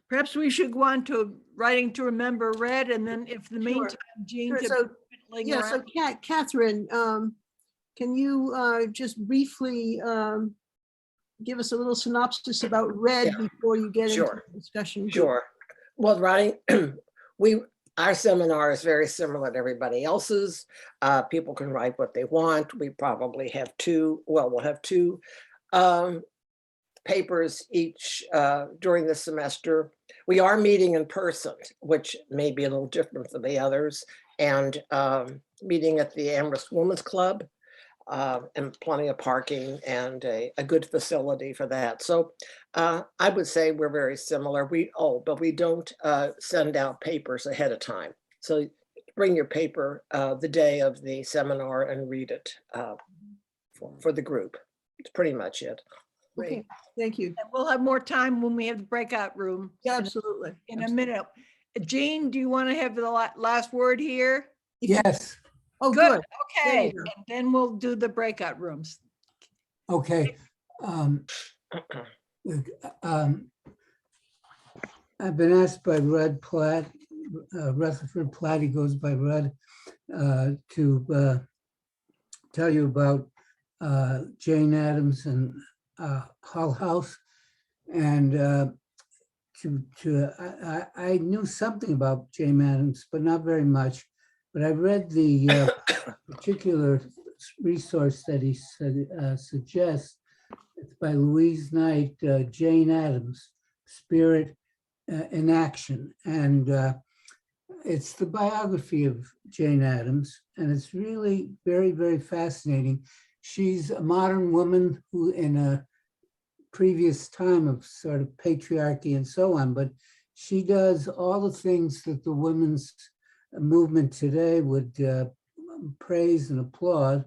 perhaps we should go on to writing to remember Red, and then if in the meantime, Jean Sure. could So, linger yeah, so around. Catherine, can you just briefly give us a little synopsis about Red before you get into the discussion? Sure. Well, right. Our seminar is very similar to everybody else's. People can write what they want. We probably have we'll have two papers each during the semester. We are meeting in person, which may be a little different than the others, and meeting at the Amherst Women's Club, and plenty of parking and a good facility for that. So I would say we're very similar. But we don't send out papers ahead of time. So bring your paper the day of the seminar and read it for the group. It's pretty much it. Okay, thank you. And we'll have more time when we have the breakout room. Yeah, absolutely. In a minute. Jean, do you want to have the last word here? Yes. Oh, good. There Okay, you go. and then we'll do the breakout rooms. Okay. I've been asked by Red Platte, Rutherford Platte, he goes by Red, to tell you about Jane Addams and Hull House. And I knew something about Jane Addams, but not very much. but I read the particular resource that he suggests. It's by Louise Knight, Jane Addams, Spirit in Action. And it's the biography of Jane Addams, and it's really very, very fascinating. She's a modern woman who in a previous time of sort of patriarchy and so on, but she does all the things that the women's movement today would praise and applaud,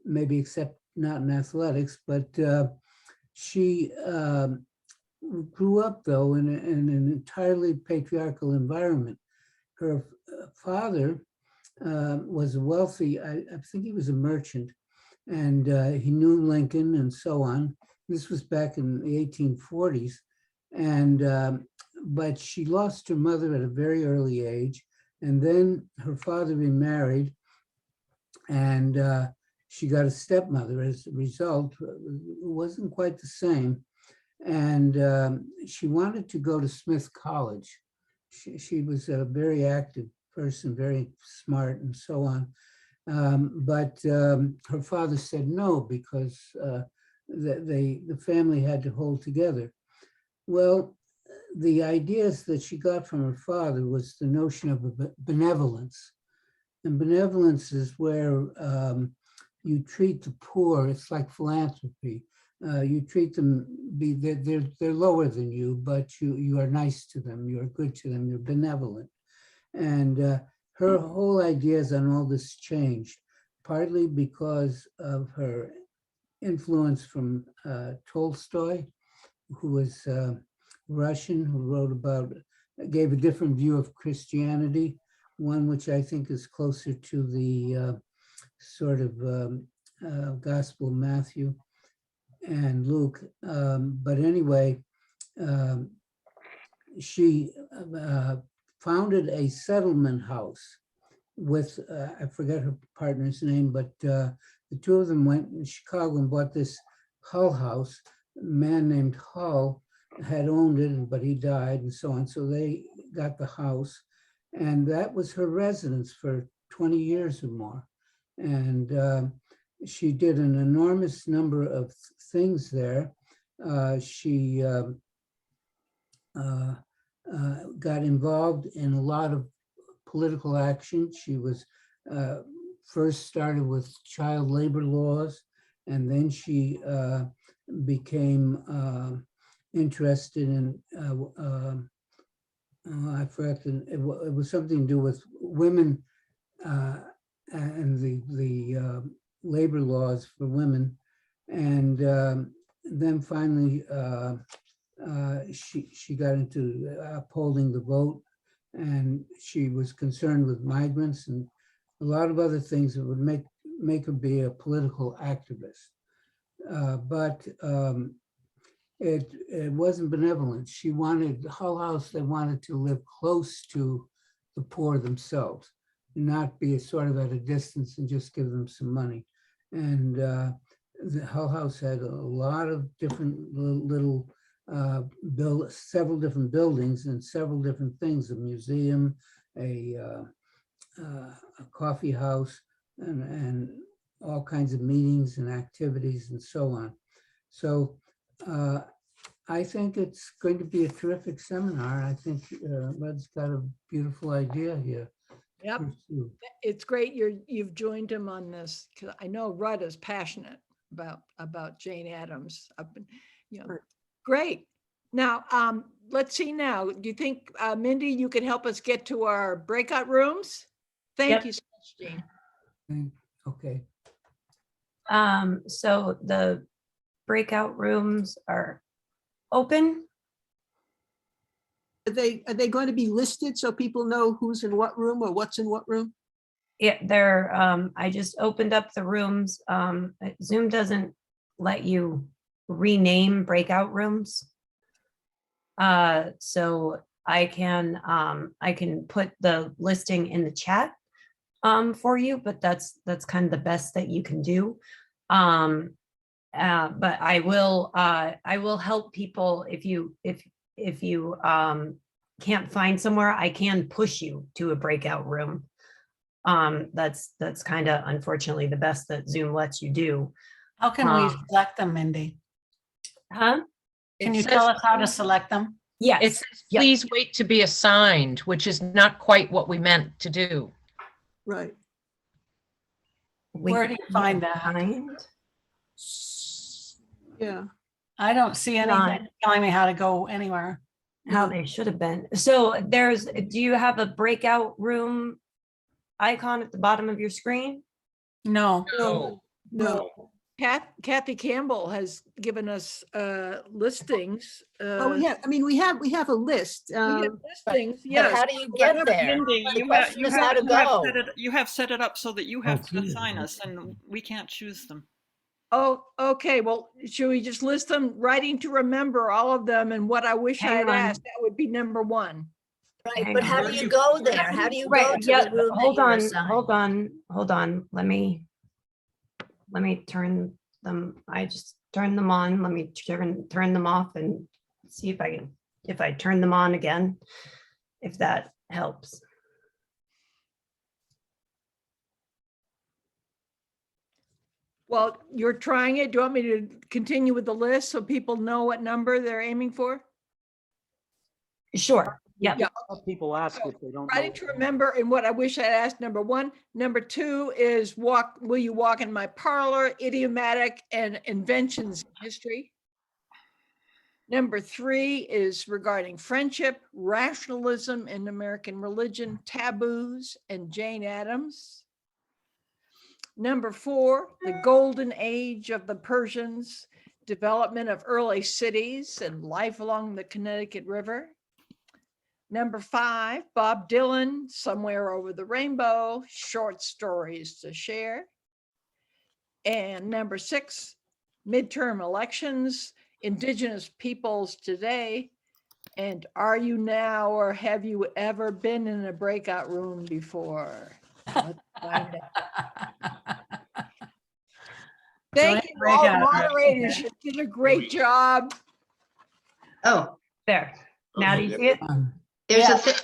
maybe except not in athletics, but she grew up though in an entirely patriarchal environment. Her father was a wealthy, I think he was a merchant, and he knew Lincoln and so on. This was back in the 1840s. And, but she lost her mother at a very early age. And then her father remarried, and she got a stepmother as a result. It wasn't quite the same. And she wanted to go to Smith College. She was a very active person, very smart and so on. But her father said no, because the family had to hold together. Well, the ideas that she got from her father was the notion of benevolence. And benevolence is where you treat the poor, it's like philanthropy. You treat them, they're lower than you, but you are nice to them, you're good to them, you're benevolent. And her whole ideas on all this changed, partly because of her influence from Tolstoy, who was Russian, who wrote about, gave a different view of Christianity, one which I think is closer to the sort of Gospel of Matthew and Luke. But anyway, she founded a settlement house with, I forget her partner's name, but the two of them went in Chicago and bought this Hull house. A man named Hull had owned it, but he died and so on. So they got the house, and that was her residence for 20 years or more. And she did an enormous number of things there. She got involved in a lot of political action. She was first started with child labor laws, and then she became interested in, I forgot, it was something to do with women and the labor laws for women. And then finally, she got into upholding the vote, and she was concerned with migrants and a lot of other things that would make her be a political activist. But it wasn't benevolent. She wanted, Hull House, they wanted to live close to the poor themselves, not be sort of at a distance and just give them some money. And the Hull House had a lot of different little several different buildings and several different things, a museum, a coffee house, and all kinds of meetings and activities and so on. So I think it's going to be a terrific seminar. I think Rudd's got a beautiful idea here. Yep, it's great you've joined him on this, because I know Rudd is passionate about Jane Addams. I've been, great. Now, let's see now. Do you think, Mindy, you could help us get to our breakout rooms? Thank you so much, Jane. Okay. So the breakout rooms are open. Are they going to be listed so people know who's in what room or what's in what room? Yeah, they're, I just opened up the rooms. Zoom doesn't let you rename breakout rooms. So I can put the listing in the chat for you, but that's kind of the best that you can do. But I will help people if you can't find somewhere. I can push you to a breakout room. That's kind of unfortunately the best that Zoom lets you do. How can we Um, select them, Mindy? Huh? Can It you says- tell us how to select them? It Yes. says, Yep. please wait to be assigned, which is not quite what we meant to do. Right. Where do you find that? Yeah. I don't see anything on. telling me how to go anywhere. How they should have been. So do you have a breakout room icon at the bottom of your screen? No. No. No. Kathy Campbell has given us listings. Oh, we have, I mean, we have a list. We have listings, But yes. how do you get there? Mindy, The question is how to go. you have set it up so that you have to Okay. assign us and we can't choose them. Oh, okay. Well, should we just list them? Writing to remember all of them, and what I wish Hang I'd on. asked, that would be number one. Right, Hang but on. how Where do do you you- go there? How do you go Right, to yeah, the room that hold you're on, assigned? hold on. Let me turn them, I just turned them on. Let me turn them off and see if I turn them on again, if that helps. Well, you're trying it. Do you want me to continue with the list so people know what number they're aiming for? Sure, yeah. Yeah. People ask if they don't know. Writing to remember, and what I wish I'd asked, number one. Number two is will you walk in my parlor, idiomatic and inventions in history. Number three is regarding friendship, rationalism in American religion, taboos, and Jane Addams. Number four, the golden age of the Persians, development of early cities and life along the Connecticut River. Number five, Bob Dylan, Somewhere Over the Rainbow, short stories to share. And number six, midterm elections, Indigenous peoples today, and are you now or have you ever been in a breakout room before? Let's find out. Thank you, all breakout room. moderators. You did a great job. Oh, There. Now do you see it? there's a thing.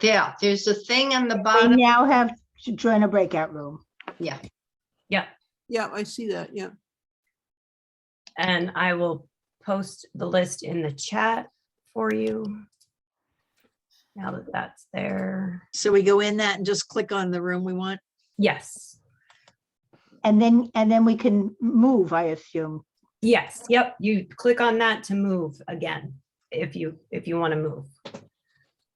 Yeah, there's a thing on the They bottom. now have to join a breakout room. Yeah. Yeah. Yeah, I see that. Yeah. And I will post the list in the chat for you. Now that that's there. So we go in that and just click on the room we want. Yes. And then we can move, I assume. Yes. Yep. You click on that to move again, if you want to move.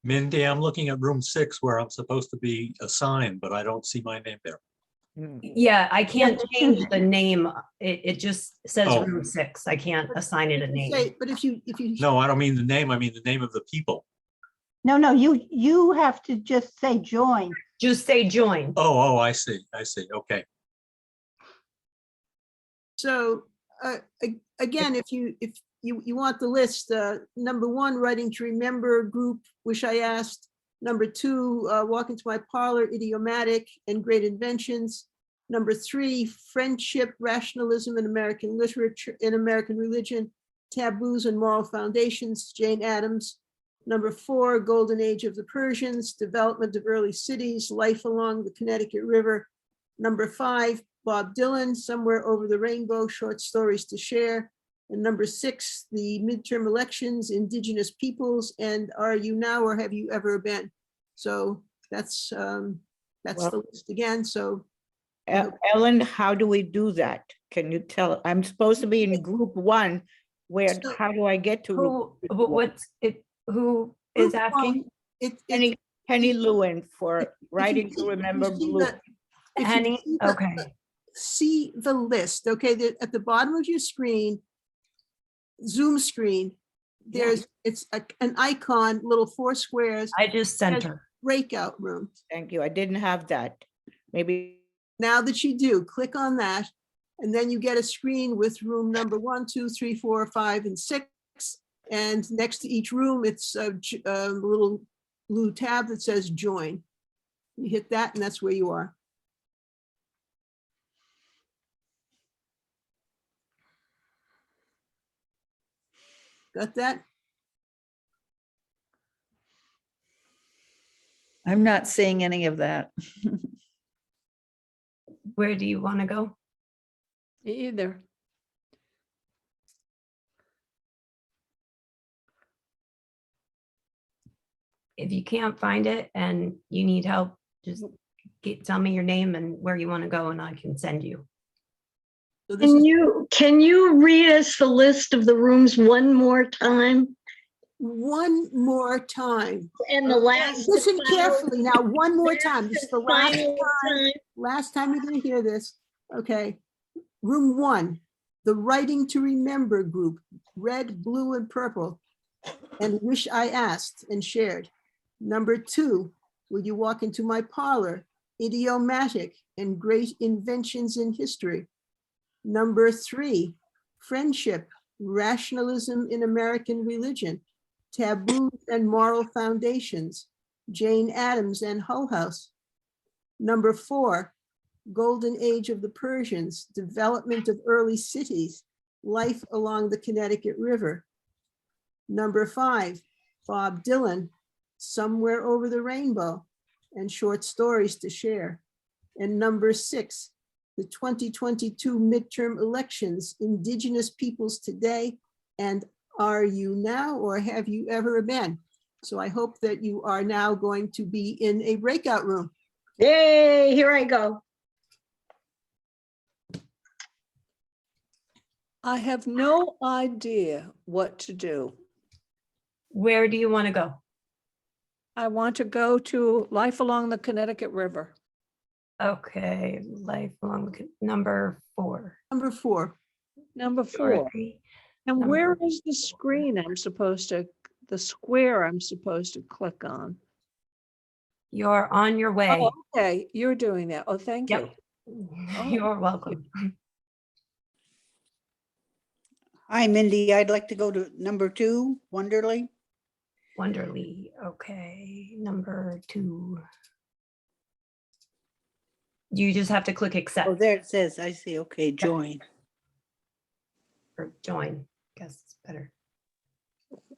Mindy, I'm looking at room 6 where I'm supposed to be assigned, but I don't see my name there. Yeah, I can't change the name. It just says Oh. room 6. I can't assign it a name. Say, but if you No, I don't mean the name. I mean the name of the people. No, you have to just say join. Just say join. Oh, I see. Okay. So again, if you want the list, number one, writing to remember group, wish I asked. Number two, walk into my parlor, idiomatic and great inventions. Number three, friendship, rationalism in American literature, in American religion, taboos and moral foundations, Jane Addams. Number four, golden age of the Persians, development of early cities, life along the Connecticut River. Number five, Bob Dylan, Somewhere Over the Rainbow, short stories to share. And number six, the midterm elections, Indigenous peoples, and are you now or have you ever been? So that's Well- the list again. So Ellen, how do we do that? Can you tell? I'm supposed to be in group 1. Where, how do I get to? Who is asking? Penny Lewin for writing to remember blue. Henny, okay. See the list, okay, at the bottom of your screen, Zoom screen, it's an icon, little 4 squares. I just sent her. Breakout room. Thank you. I didn't have that. Maybe. Now that you do, click on that, and then you get a screen with room number 1, 2, 3, 4, 5, and 6. And next to each room, it's a little blue tab that says join. You hit that, and that's where you are. Got that? I'm not seeing any of that. Where do you want to go? Either. If you can't find it and you need help, just tell me your name and where you want to go and I can send you. Can you read us the list of the rooms one more time? One more time. And the last. Listen carefully now, one more time. This is the last final time. Last time you're gonna hear this. Okay. Room 1, the Writing to Remember group, red, blue, and purple, and Wish I Asked and Shared. Number 2, Will You Walk Into My Parlor, Idiomatic and Great Inventions in History. Number 3, Friendship, Rationalism in American Religion, Taboos and Moral Foundations, Jane Addams and Hull House. Number 4, Golden Age of the Persians, Development of Early Cities, Life Along the Connecticut River. Number 5, Bob Dylan, Somewhere Over the Rainbow, and Short Stories to Share. And number 6, the 2022 midterm elections, Indigenous Peoples Today, and Are You Now or Have You Ever Been? So I hope that you are now going to be in a breakout room. Yay, here I go. I have no idea what to do. Where do you want to go? I want to go to Life Along the Connecticut River. Okay, Life Along the number 4. Number 4. Number 4. And where is the screen I'm supposed to, the square I'm supposed to click on? You're on your way. Oh, okay, you're doing that. Oh, thank you. You're welcome. Hi, Mindy. I'd like to go to number 2, Wonderly. Wonderly. Okay, number 2. You just have to click accept. Oh, there it says, I see. Okay, join. Or join, guess it's better.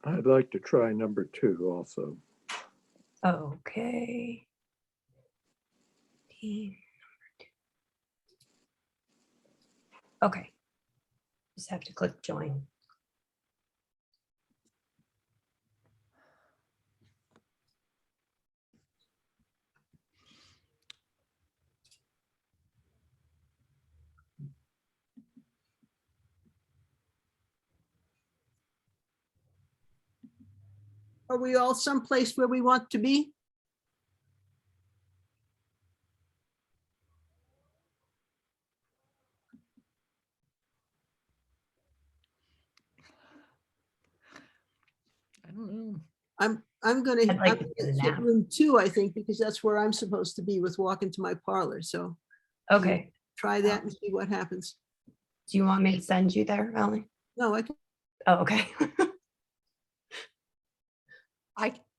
I'd like to try number 2 also. Okay. Number 2. Okay. Just have to click join. Are we all someplace where we want to be? I don't know. I'm gonna I'd like to do the hit nap. room 2, I think, because that's where I'm supposed to be with Walk Into My Parlor. So Okay. try that and see what happens. Do you want me to send you there, Ellie? No, I can. Oh, okay.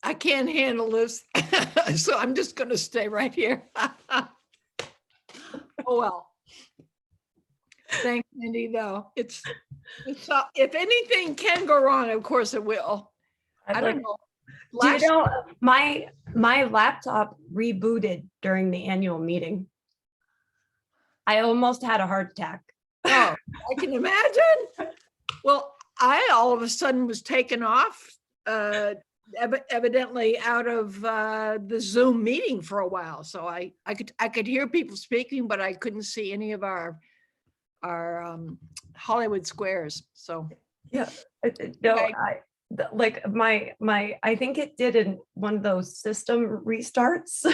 I can't handle this, so I'm just going to stay right here. Oh, well. Thanks, Mindy, though. It's if anything can go wrong, of course it will. I don't know. Do you know, my laptop rebooted during the annual meeting. I almost had a heart attack. Oh, I can imagine. Well, I all of a sudden was taken off, evidently out of the Zoom meeting for a while. So I could hear people speaking, but I couldn't see any of our Hollywood squares. So yeah, no, okay. Like my I think it did in one of those system restarts.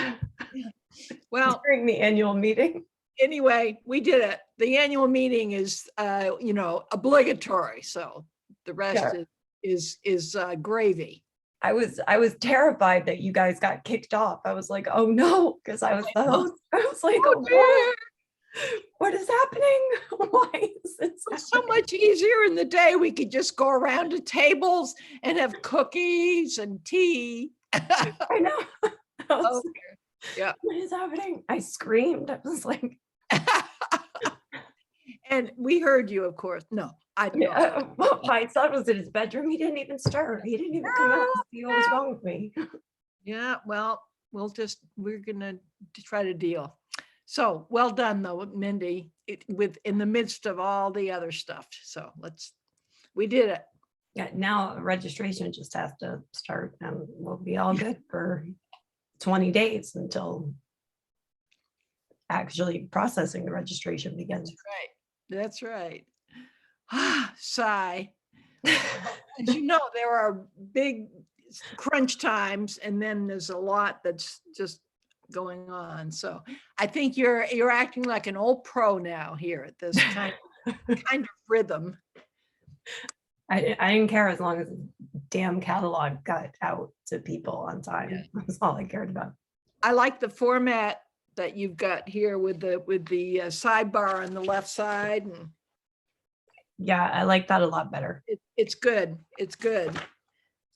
Well, during the annual meeting. Anyway, we did it. The annual meeting is obligatory. So the rest is gravy. I was terrified that you guys got kicked off. I was like, oh no, because I was the host. I was like, oh no. What is happening? Why is this so much easier in the day? We could just go around to tables and have cookies and tea. I know. Yeah. What is happening? I screamed. I was like, and we heard you, of course. No, I don't. Yeah, well, my son was in his bedroom. He didn't even stir. He didn't even come out to see what was wrong with me. Yeah, well, we're gonna try to deal. So well done though, Mindy, in the midst of all the other stuff. So we did it. Yeah, now registration just has to start and we'll be all good for 20 days until actually processing the registration begins. That's right. Sigh. As you know, there are big crunch times and then there's a lot that's just going on. So I think you're acting like an old pro now here at this kind of rhythm. I didn't care as long as the damn catalog got out to people on time. Yeah. That's all I cared about. I like the format that you've got here with the sidebar on the left side. And yeah, I like that a lot better. it's good. It's good.